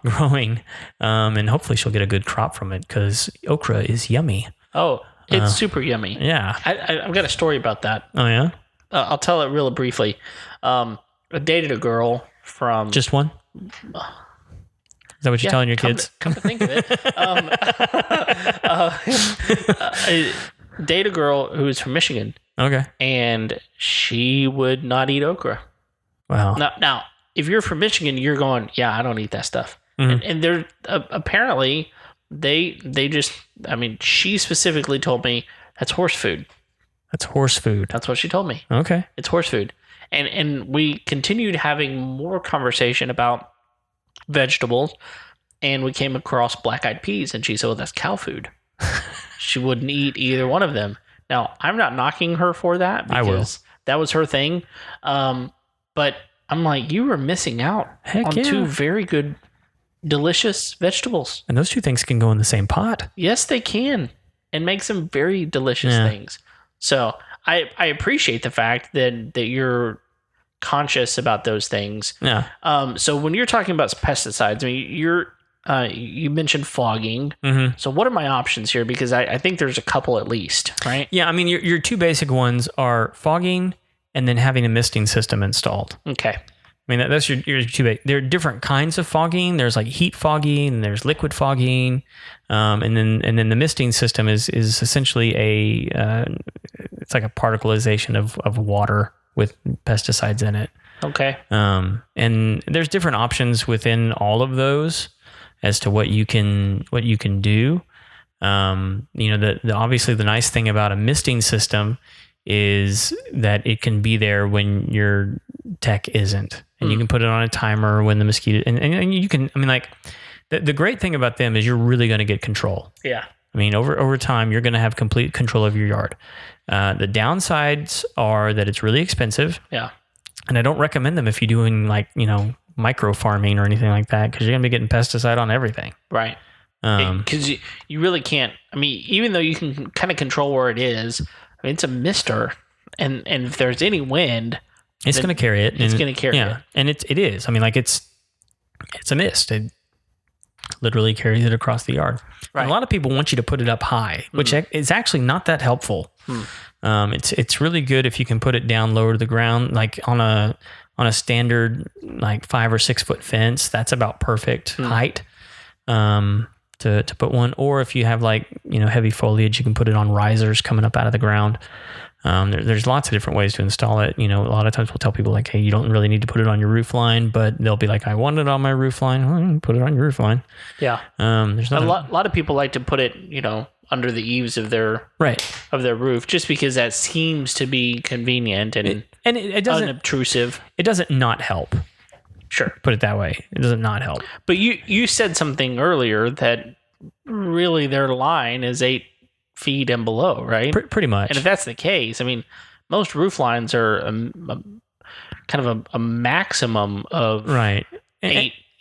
growing. And hopefully she'll get a good crop from it, because okra is yummy. Oh, it's super yummy. Yeah. I've got a story about that. Oh, yeah? I'll tell it real briefly. I dated a girl from... Just one? Is that what you're telling your kids? Come to think of it. I date a girl who's from Michigan. Okay. And she would not eat okra. Wow. Now, if you're from Michigan, you're going, yeah, I don't eat that stuff. Mm-hmm. And they're apparently they just, she specifically told me that's horse food. That's horse food. That's what she told me. Okay. It's horse food. And we continued having more conversation about vegetables, and we came across black-eyed peas, and she said, well, that's cow food. She wouldn't eat either one of them. Now, I'm not knocking her for that, because that was her thing. But I'm like, you were missing out on two very good, delicious vegetables. And those two things can go in the same pot. Yes, they can, and make some very delicious things. So I appreciate the fact that you're conscious about those things. Yeah. So when you're talking about pesticides, you mentioned fogging. Mm-hmm. So what are my options here? Because I think there's a couple at least, right? Yeah, your two basic ones are fogging and then having a misting system installed. Okay. That's your two basic. There are different kinds of fogging. There's like heat fogging, and there's liquid fogging, and then the misting system is essentially it's like a particleization of water with pesticides in it. Okay. And there's different options within all of those as to what you can do. Obviously the nice thing about a misting system is that it can be there when your tech isn't, and you can put it on a timer when the mosquito, and you can, the great thing about them is you're really going to get control. Yeah. Over time, you're going to have complete control of your yard. The downsides are that it's really expensive. Yeah. And I don't recommend them if you're doing micro farming or anything like that, because you're going to be getting pesticide on everything. Right. Because you really can't, even though you can kind of control where it is, it's a mister, and if there's any wind, it's going to carry it. It's going to carry it. And it is. It's a mist. literally carries it across the yard. Right. And a lot of people want you to put it up high, which is actually not that helpful. It's really good if you can put it down lower to the ground, like on a standard like 5 or 6 foot fence. That's about perfect height to put one. Or if you have like heavy foliage, you can put it on risers coming up out of the ground. There's lots of different ways to install it. A lot of times we'll tell people like, hey, you don't really need to put it on your roof line, but they'll be like, I want it on my roof line. Well, put it on your roof line. Yeah. There's a lot of people like to put it, under the eaves of their roof, just because that seems to be convenient and it doesn't unobtrusive. It doesn't not help. Sure. Put it that way. It doesn't not help. But you said something earlier that really their line is 8 feet and below, right? Pretty much. And if that's the case, I mean, most roof lines are kind of a maximum of 8.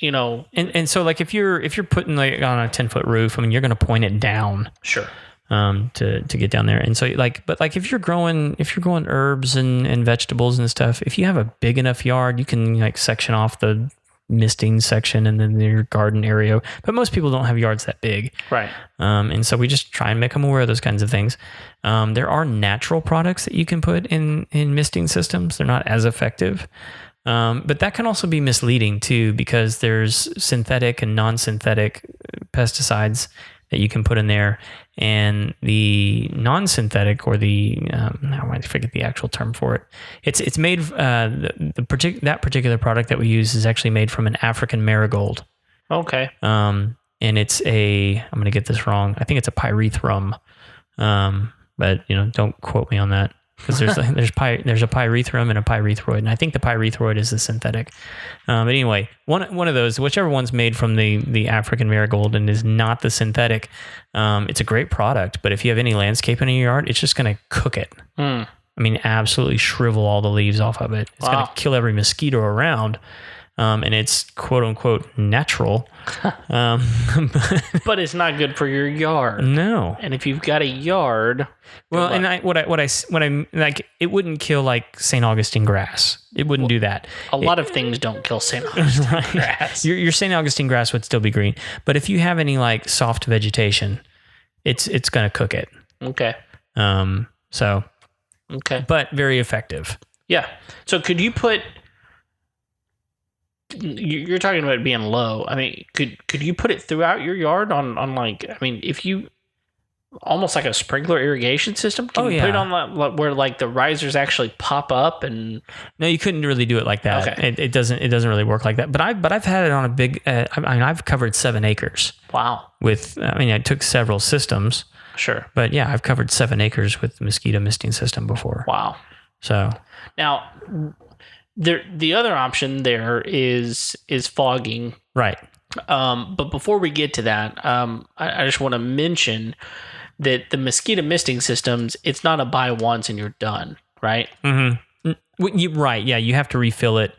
And so like if you're putting like on a 10-foot roof, I mean, you're going to point it down. Sure. To get down there. And so but if you're growing herbs and vegetables and stuff, if you have a big enough yard, you can like section off the misting section and then your garden area. But most people don't have yards that big. Right. And so we just try and make them aware of those kinds of things. There are natural products that you can put in misting systems. They're not as effective. But that can also be misleading too, because there's synthetic and non-synthetic pesticides that you can put in there, and the non-synthetic or I forget the actual term for it. It's made that particular product that we use is actually made from an African marigold. Okay. And it's I'm going to get this wrong. I think it's a pyrethrum. But don't quote me on that. Because there's a pyrethrum and a pyrethroid, and I think the pyrethroid is the synthetic. But anyway, one of those, whichever one's made from the African marigold and is not the synthetic, it's a great product. But if you have any landscaping in your yard, it's just going to cook it. I mean, absolutely shrivel all the leaves off of it. It's going to kill every mosquito around. And it's quote unquote natural. But it's not good for your yard. No. And if you've got a yard, well, and what I like, it wouldn't kill like St. Augustine grass. It wouldn't do that. A lot of things don't kill St. Augustine grass. Your St. Augustine grass would still be green, but if you have any like soft vegetation, it's going to cook it. Okay. Okay. But very effective. Yeah. So could you put? You're talking about it being low. I mean, could you put it throughout your yard on like? I mean, if you almost like a sprinkler irrigation system. Can you put it on where like the risers actually pop up and? No, you couldn't really do it like that. Okay. It doesn't really work like that. But I've had it on a big. I've covered 7 acres. Wow. I took several systems. Sure. But yeah, I've covered 7 acres with the mosquito misting system before. Wow. So now. The other option there is fogging. Right. But before we get to that, I just want to mention that the mosquito misting systems, it's not a buy once and you're done, right? Mm-hmm. Right. Yeah, you have to refill it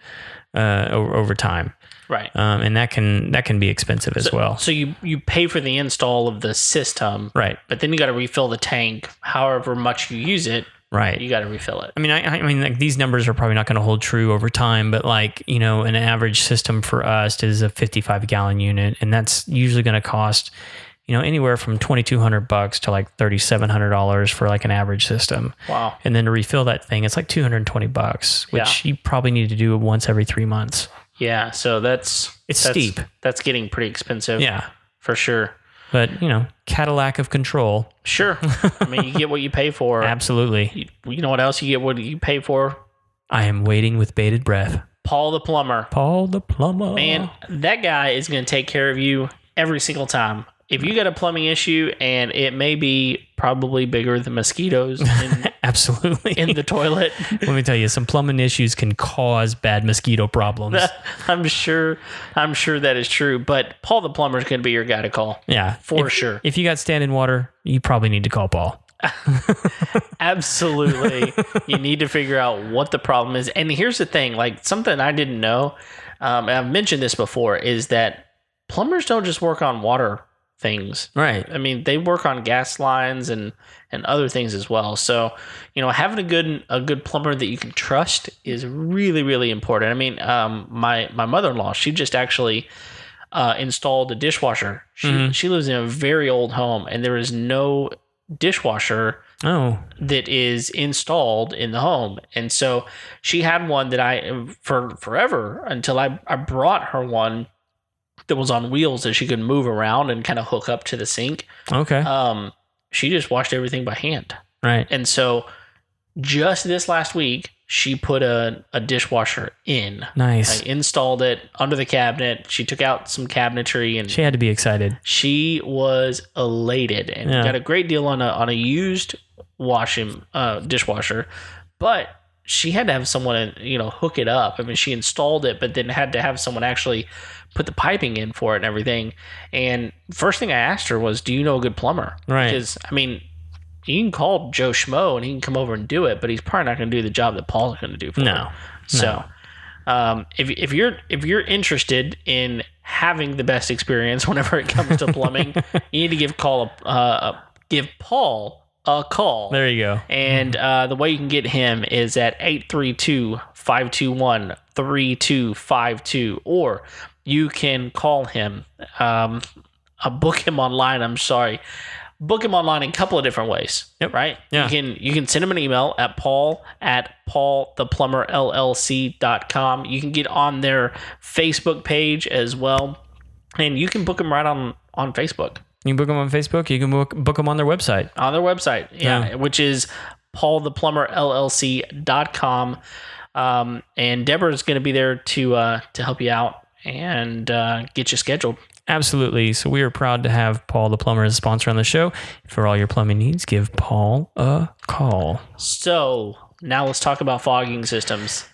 over time. Right. And that can be expensive as well. So you pay for the install of the system. Right. But then you got to refill the tank however much you use it. Right. You got to refill it. I mean, like these numbers are probably not going to hold true over time, but like, an average system for us is a 55 gallon unit. And that's usually going to cost, anywhere from $2,200 to like $3,700 for like an average system. Wow. And then to refill that thing, it's like $220, which you probably need to do once every 3 months. Yeah. So that's steep. That's getting pretty expensive. Yeah. For sure. But, Cadillac of control. Sure. I mean, you get what you pay for. Absolutely. You know what else? You get what you pay for? I am waiting with bated breath. Paul the plumber. Paul the plumber. Man, that guy is going to take care of you every single time. If you got a plumbing issue, and it may be probably bigger than mosquitoes absolutely in the toilet. Let me tell you, some plumbing issues can cause bad mosquito problems. I'm sure that is true. But Paul the plumber is going to be your guy to call. Yeah, for sure. If you got standing water, you probably need to call Paul. Absolutely. You need to figure out what the problem is. And here's the thing, like something I didn't know, and I've mentioned this before, is that plumbers don't just work on water things. Right. I mean, they work on gas lines and other things as well. So, having a good plumber that you can trust is really, really important. I mean, my mother-in-law, she just actually installed a dishwasher. She lives in a very old home, and there is no dishwasher that is installed in the home. And so she had one that I, for forever, until I brought her one that was on wheels that she could move around and kind of hook up to the sink. Okay. She just washed everything by hand. Right. And so just this last week, she put a dishwasher in. Nice. I installed it under the cabinet. She took out some cabinetry, and she had to be excited. She was elated, and got a great deal on a used dishwasher, but she had to have someone, hook it up. I mean, she installed it, but then had to have someone actually put the piping in for it and everything. And first thing I asked her was, "Do you know a good plumber?" Right. Because I mean, you can call Joe Schmo and he can come over and do it, but he's probably not going to do the job that Paul's going to do for her. So, if you're interested in having the best experience whenever it comes to plumbing, you need to give Paul a call. There you go. And the way you can get him is at 832-521-3252, or you can call him, book him online. I'm sorry. Book him online in a couple of different ways. Yep. Right? Yeah. You can send him an email at paultheplumberllc.com. You can get on their Facebook page as well. And you can book him right on Facebook. You can book them on Facebook. You can book them on their website. On their website, which is paultheplumberllc.com. And Deborah's going to be there to help you out and get you scheduled. Absolutely. So we are proud to have Paul the Plumber as a sponsor on the show. For all your plumbing needs, give Paul a call. So now let's talk about fogging systems.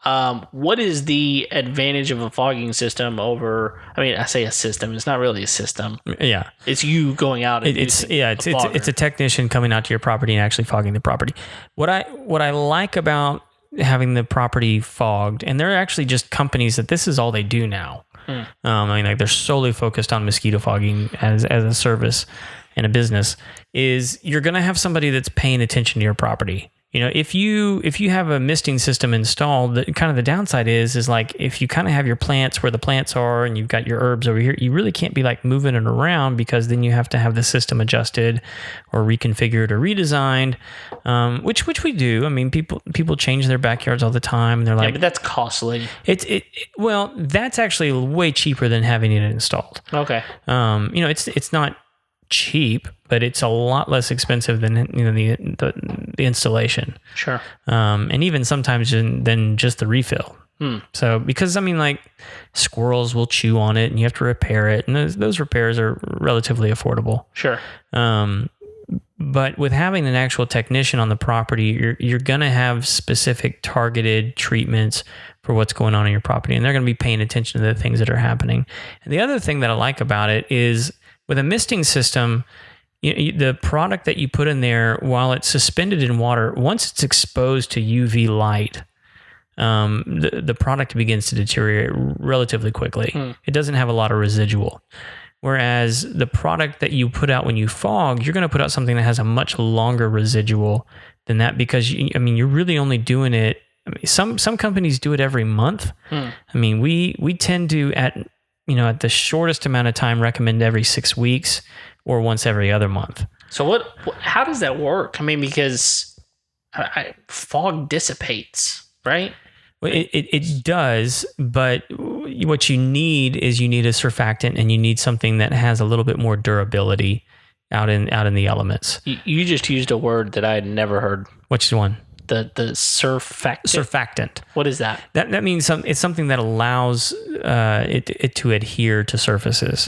What is the advantage of a fogging system over? I mean, I say a system. It's not really a system. Yeah, it's you going out. And it's a technician coming out to your property and actually fogging the property. What I like about having the property fogged, and they're actually just companies that this is all they do now. I mean, like, they're solely focused on mosquito fogging as a service and a business. Is you're going to have somebody that's paying attention to your property. If you have a misting system installed, kind of the downside is like, if you kind of have your plants where the plants are and you've got your herbs over here, you really can't be like moving it around, because then you have to have the system adjusted or reconfigured or redesigned, which we do. I mean, people change their backyards all the time, and they're like, but that's costly. Well, that's actually way cheaper than having it installed. Okay. It's not cheap, but it's a lot less expensive than the installation. Sure. And even sometimes than just the refill. So, because I mean, like, squirrels will chew on it and you have to repair it, and those repairs are relatively affordable. Sure. But with having an actual technician on the property, you're going to have specific targeted treatments for what's going on in your property, and they're going to be paying attention to the things that are happening. And the other thing that I like about it is, with a misting system, the product that you put in there, while it's suspended in water, once it's exposed to UV light, the product begins to deteriorate relatively quickly. It doesn't have a lot of residual. Whereas the product that you put out when you fog, you're going to put out something that has a much longer residual than that, because you're really only doing it. I mean, some companies do it every month. I mean, we tend to at the shortest amount of time recommend every 6 weeks or once every other month. So how does that work? I mean, because fog dissipates, right? Well, it does, but what you need is a surfactant, and you need something that has a little bit more durability out in the elements. You just used a word that I had never heard. Which one? The surfactant. Surfactant. What is that? That means it's something that allows it to adhere to surfaces.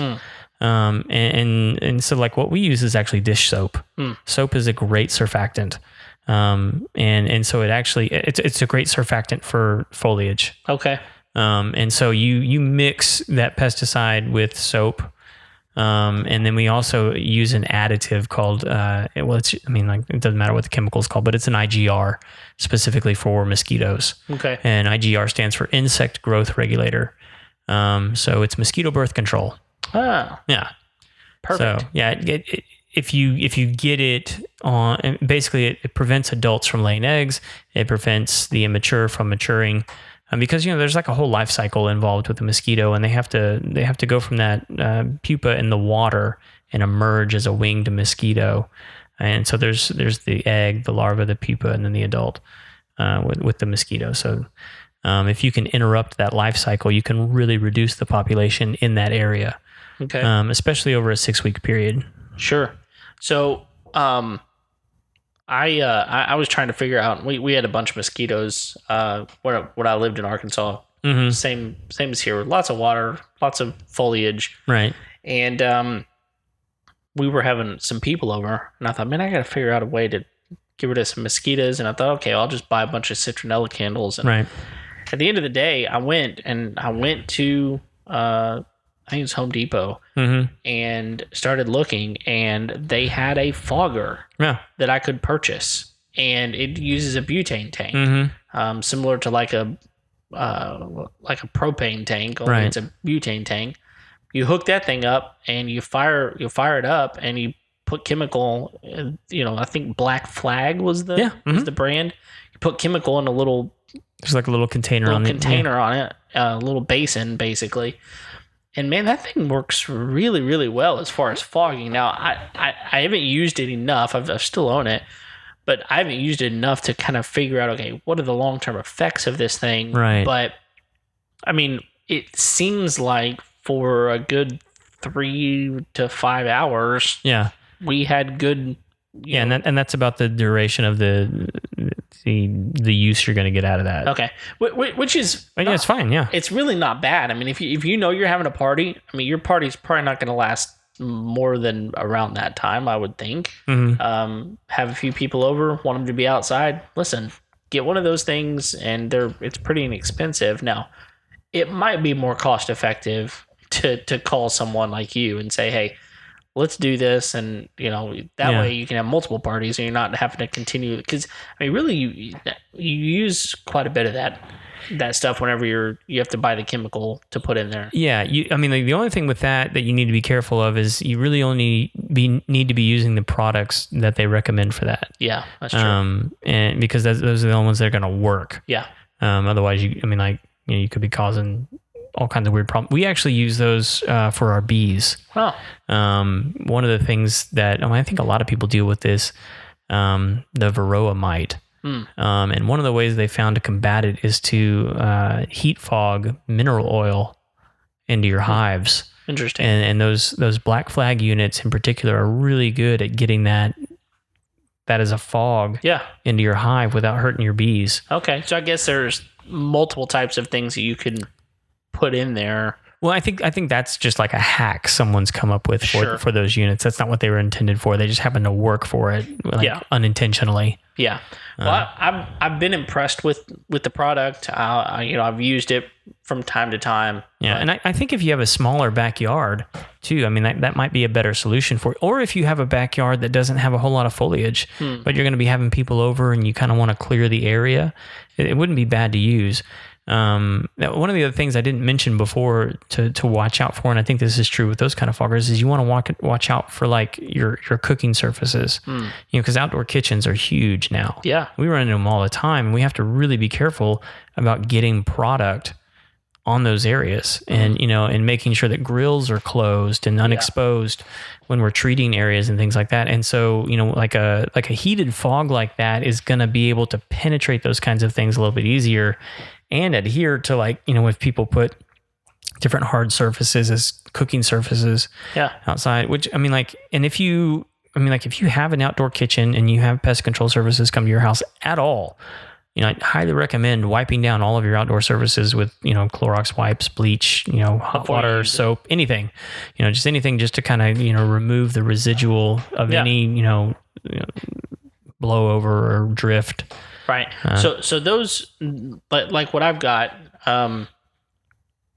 And so, like, what we use is actually dish soap. Soap is a great surfactant. And so it's a great surfactant for foliage. Okay. And so you mix that pesticide with soap. And then we also use an additive called, it doesn't matter what the chemical is called, but it's an IGR specifically for mosquitoes. Okay. And IGR stands for insect growth regulator. So it's mosquito birth control. Oh. Yeah. Perfect. So yeah, if you get it on, basically it prevents adults from laying eggs. It prevents the immature from maturing. because there's like a whole life cycle involved with the mosquito, and they have to go from that pupa in the water and emerge as a winged mosquito. And so there's the egg, the larva, the pupa, and then the adult with the mosquito. So if you can interrupt that life cycle, you can really reduce the population in that area. Okay. Especially over a 6-week period. Sure. So I was trying to figure out. We had a bunch of mosquitoes where I lived in Arkansas. Mm-hmm. Same as here. Lots of water, lots of foliage. Right. And we were having some people over, and I thought, man, I got to figure out a way to get rid of some mosquitoes. And I thought, okay, I'll just buy a bunch of citronella candles. And right. At the end of the day, I went to I think it was Home Depot, mm-hmm. and started looking, and they had a fogger that I could purchase, and it uses a butane tank, mm-hmm. Similar to like a propane tank, only it's a butane tank. You hook that thing up, and you fire it up, and you put chemical. I think Black Flag was the brand. You put chemical in a little. There's like a little container on it, a little basin, basically. And man, that thing works really, really well as far as fogging. Now, I haven't used it enough. I still own it, but I haven't used it enough to kind of figure out, okay, what are the long-term effects of this thing? Right. But, I mean, it seems like for a good 3 to 5 hours, we had good... and that's about the duration of the use you're going to get out of that. Okay, which is it's fine. Yeah, it's really not bad. I mean, if you know you're having a party, I mean, your party's probably not going to last more than around that time, I would think. Mm-hmm. Have a few people over, want them to be outside. Listen, get one of those things, and it's pretty inexpensive. Now, it might be more cost effective to call someone like you and say, hey, let's do this, and that way you can have multiple parties, and you're not having to continue. Because I mean, really, you use quite a bit of that stuff whenever you have to buy the chemical to put in there. Yeah, I mean, the only thing with that you need to be careful of is you really only need to be using the products that they recommend for that. Yeah, that's true. And because those are the only ones that are going to work. Yeah. Otherwise, you could be causing all kinds of weird problems. We actually use those for our bees. Oh. One of the things that I think a lot of people deal with is the varroa mite. And one of the ways they found to combat it is to heat fog mineral oil into your hives. Interesting. And those Black Flag units in particular are really good at getting that as a fog into your hive without hurting your bees. Okay, so I guess there's multiple types of things that you can put in there. Well, I think that's just like a hack someone's come up with for those units. That's not what they were intended for. They just happen to work for it, unintentionally. Yeah. Well, I've been impressed with the product. I've used it from time to time. Yeah, and I think if you have a smaller backyard too, I mean that might be a better solution for it. Or if you have a backyard that doesn't have a whole lot of foliage, but you're going to be having people over and you kind of want to clear the area, it wouldn't be bad to use. One of the other things I didn't mention before to watch out for, and I think this is true with those kind of foggers, is you want to watch out for like your cooking surfaces, because outdoor kitchens are huge now. Yeah, we run into them all the time, and we have to really be careful about getting product on those areas, and and making sure that grills are closed and unexposed when we're treating areas and things like that. And so like a heated fog like that is going to be able to penetrate those kinds of things a little bit easier. And adhere to if people put different hard surfaces as cooking surfaces outside, which if you have an outdoor kitchen and you have pest control services come to your house at all, I highly recommend wiping down all of your outdoor surfaces with, Clorox wipes, bleach, hot water, soap, anything, just anything just to kind of, remove the residual of any, blowover or drift. Right. So those, like what I've got,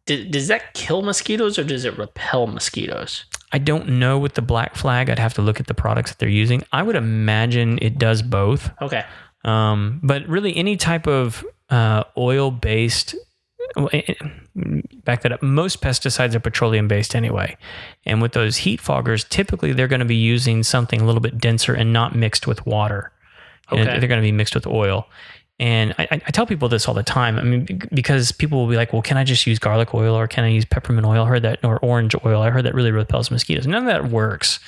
does that kill mosquitoes or does it repel mosquitoes? I don't know with the Black Flag. I'd have to look at the products that they're using. I would imagine it does both. Okay. But really any type of oil-based, back that up, most pesticides are petroleum-based anyway. And with those heat foggers, typically they're going to be using something a little bit denser and not mixed with water. Okay. They're going to be mixed with oil. And I tell people this all the time. I mean, because people will be like, well, can I just use garlic oil or can I use peppermint oil? I heard that, or orange oil. I heard that really repels mosquitoes. None of that works.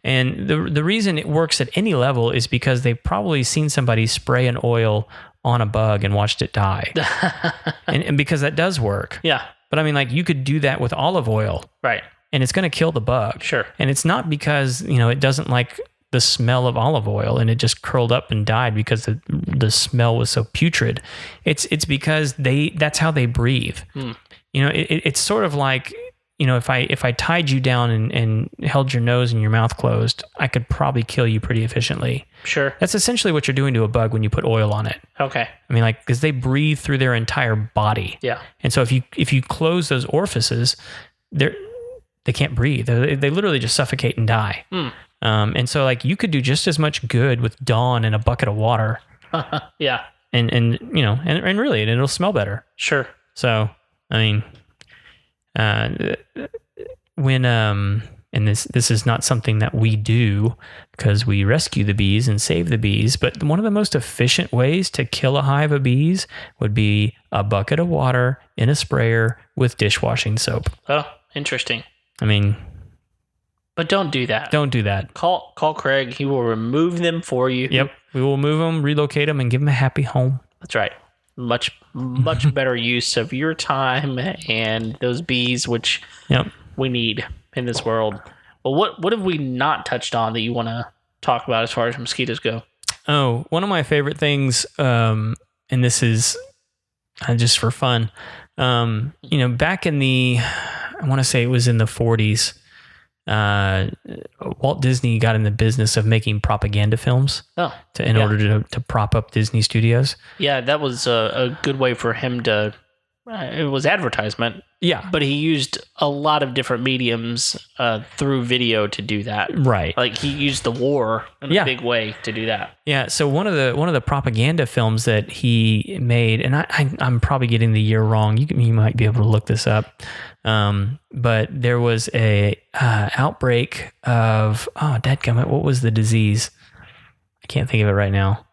And the reason it works at any level is because they've probably seen somebody spray an oil on a bug and watched it die. and because that does work. Yeah. But I mean, like, you could do that with olive oil. Right. And it's going to kill the bug. Sure. And it's not because, it doesn't like the smell of olive oil and it just curled up and died because the smell was so putrid. It's because that's how they breathe. It's sort of like, if I tied you down and held your nose and your mouth closed, I could probably kill you pretty efficiently. Sure. That's essentially what you're doing to a bug when you put oil on it. Okay. I mean, like, because they breathe through their entire body. Yeah. And so if you close those orifices, they can't breathe. They literally just suffocate and die. And so, like, you could do just as much good with Dawn in a bucket of water. Yeah. And really, it'll smell better. Sure. So, I mean, when and this is not something that we do because we rescue the bees and save the bees, but one of the most efficient ways to kill a hive of bees would be a bucket of water in a sprayer with dishwashing soap. Oh, interesting. I mean, but don't do that. Don't do that. Call Craig. He will remove them for you. Yep. We will move them, relocate them, and give them a happy home. That's right. Much better use of your time and those bees, which we need in this world. Well, what have we not touched on that you want to talk about as far as mosquitoes go? Oh, one of my favorite things, and this is just for fun. Back in I want to say it was in the 40s, Walt Disney got in the business of making propaganda films in order to prop up Disney Studios. Yeah, that was a good way for him to... it was advertisement. Yeah. But he used a lot of different mediums through video to do that. Right. Like, he used the war in a big way to do that. Yeah, so one of the propaganda films that he made, and I'm probably getting the year wrong. You might be able to look this up. But there was a outbreak of dadgummit, what was the disease? I can't think of it right now.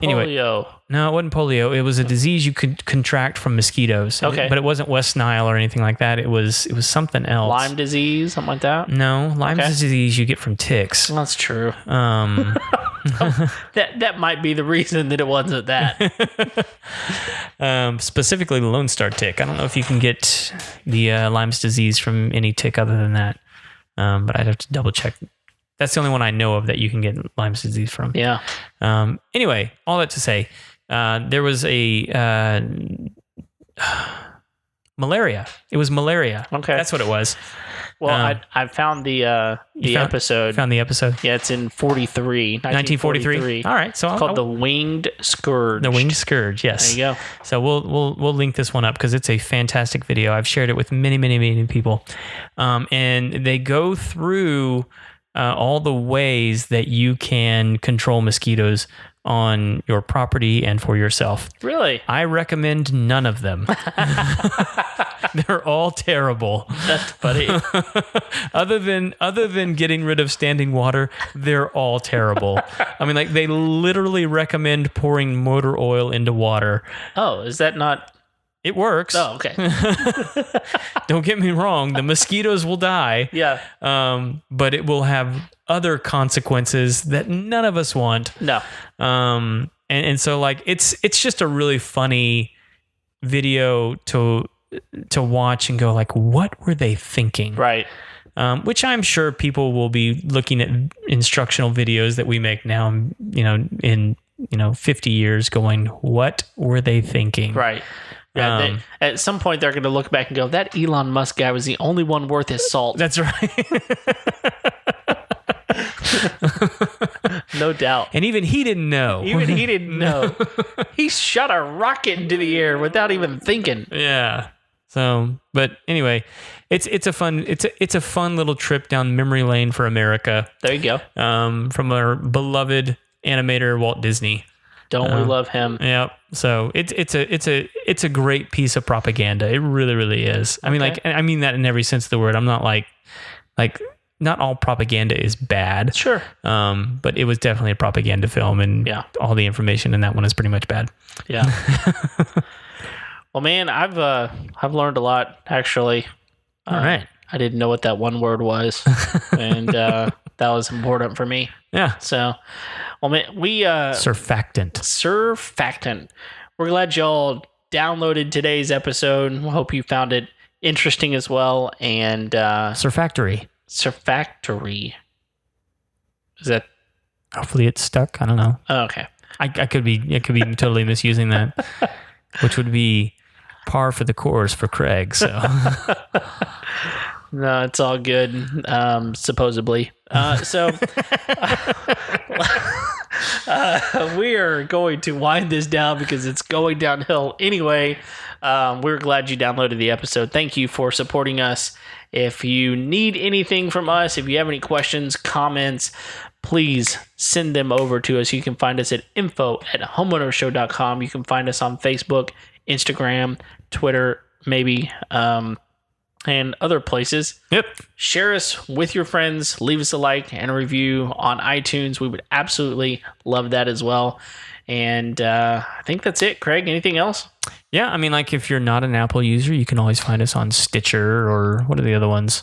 Anyway, polio. No, it wasn't polio. It was a disease you could contract from mosquitoes. Okay. But it wasn't West Nile or anything like that. It was something else. Lyme disease, something like that? No, Lyme disease you get from ticks. That's true. That might be the reason that it wasn't that. Specifically the Lone Star tick. I don't know if you can get the Lyme's disease from any tick other than that. But I'd have to double check. That's the only one I know of that you can get Lyme's disease from. Yeah. Anyway, all that to say, there was a malaria. It was malaria. Okay. That's what it was. Well, I found the episode. Found the episode? Yeah, it's in 1943. All right. So it's called The Winged Scourge. The Winged Scourge, yes. There you go. So we'll link this one up because it's a fantastic video. I've shared it with many, many, many people. And they go through all the ways that you can control mosquitoes on your property and for yourself. Really? I recommend none of them. They're all terrible. That's funny. Other than getting rid of standing water, they're all terrible. I mean, like, they literally recommend pouring motor oil into water. Oh, is that not... It works. Oh, okay. Don't get me wrong. The mosquitoes will die. Yeah. But it will have other consequences that none of us want. No. And so, like, it's just a really funny video to watch and go, like, what were they thinking? Right. Which I'm sure people will be looking at instructional videos that we make now, in 50 years going, what were they thinking? Right. Yeah, at some point they're going to look back and go, that Elon Musk guy was the only one worth his salt. That's right. No doubt. And even he didn't know. He shot a rocket into the air without even thinking. Yeah. So, but anyway, it's a fun little trip down memory lane for America. There you go. From our beloved animator Walt Disney. Don't we love him? Yeah. So it's a great piece of propaganda. It really, really is. I mean, like, I mean that in every sense of the word. I'm not like not all propaganda is bad. Sure. But it was definitely a propaganda film, and all the information in that one is pretty much bad. Yeah. Well, man, I've learned a lot, actually. All right. I didn't know what that one word was, and that was important for me. Yeah. So, well, man, surfactant. Surfactant. We're glad y'all downloaded today's episode. We hope you found it interesting as well. And Surfactory. Is that? Hopefully it's stuck. I don't know. Oh, okay. I could be totally misusing that, which would be par for the course for Craig. So no, it's all good. Supposedly. We are going to wind this down because it's going downhill anyway. We're glad you downloaded the episode. Thank you for supporting us. If you need anything from us, if you have any questions, comments, please send them over to us. You can find us at info@homeownershow.com. You can find us on Facebook, Instagram, Twitter, maybe, and other places. Yep. Share us with your friends. Leave us a like and a review on iTunes. We would absolutely love that as well. And I think that's it. Craig, anything else? Yeah, I mean, like if you're not an Apple user, you can always find us on Stitcher or what are the other ones?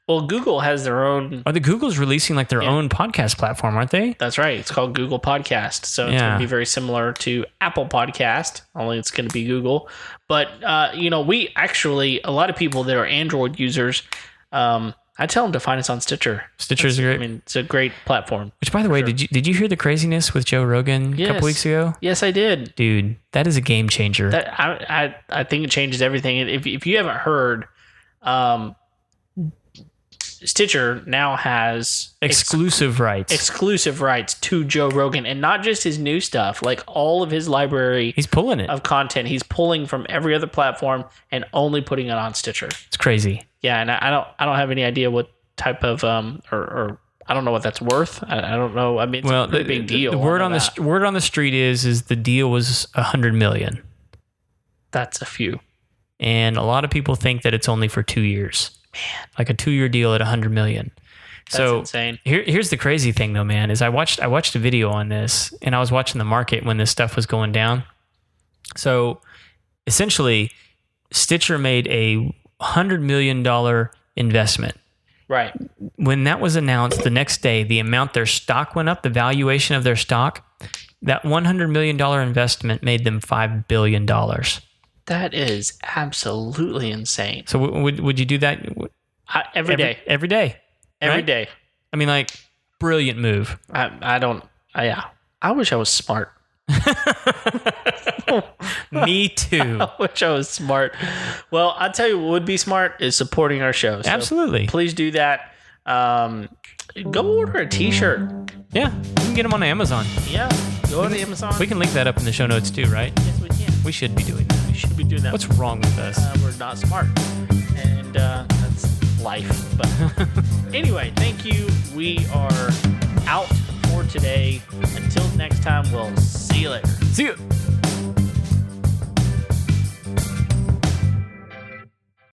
Well, Google has their own. Are the Google's releasing like their own podcast platform, aren't they? That's right. It's called Google Podcast. So it's going to be very similar to Apple Podcast, only it's going to be Google. But, we actually, a lot of people that are Android users, I tell them to find us on Stitcher. Stitcher's great. I mean, it's a great platform. Which, by the way, did you hear the craziness with Joe Rogan a couple weeks ago? Yes, I did. Dude, that is a game changer. I think it changes everything. If you haven't heard, Stitcher now has exclusive rights to Joe Rogan, and not just his new stuff, like all of his library. He's pulling it of content. He's pulling from every other platform and only putting it on Stitcher. It's crazy. Yeah, and I don't have any idea what type of or I don't know what that's worth. I don't know. I mean, it's a pretty big deal. The word on the street is the deal was $100 million. That's a few. And a lot of people think that it's only for 2 years. Man, like a 2-year deal at $100 million. That's insane. Here's the crazy thing though, man, is I watched a video on this, and I was watching the market when this stuff was going down. So essentially, Stitcher made a $100 million investment. Right. When that was announced, the next day, the amount their stock went up, the valuation of their stock, that $100 million investment made them $5 billion. That is absolutely insane. So would you do that every day? Every day. Every right? day. I mean, like, brilliant move. I wish I was smart. Me too. I wish I was smart. Well, I'll tell you what would be smart is supporting our show. So absolutely. Please do that. Go order a t-shirt. Yeah, you can get them on Amazon. Yeah, go on Amazon. We can link that up in the show notes too, right? Yes, we can. We should be doing that. We should be doing that. What's wrong with us? We're not smart. And that's life. But anyway, thank you. We are out for today. Until next time, we'll see you later. See you.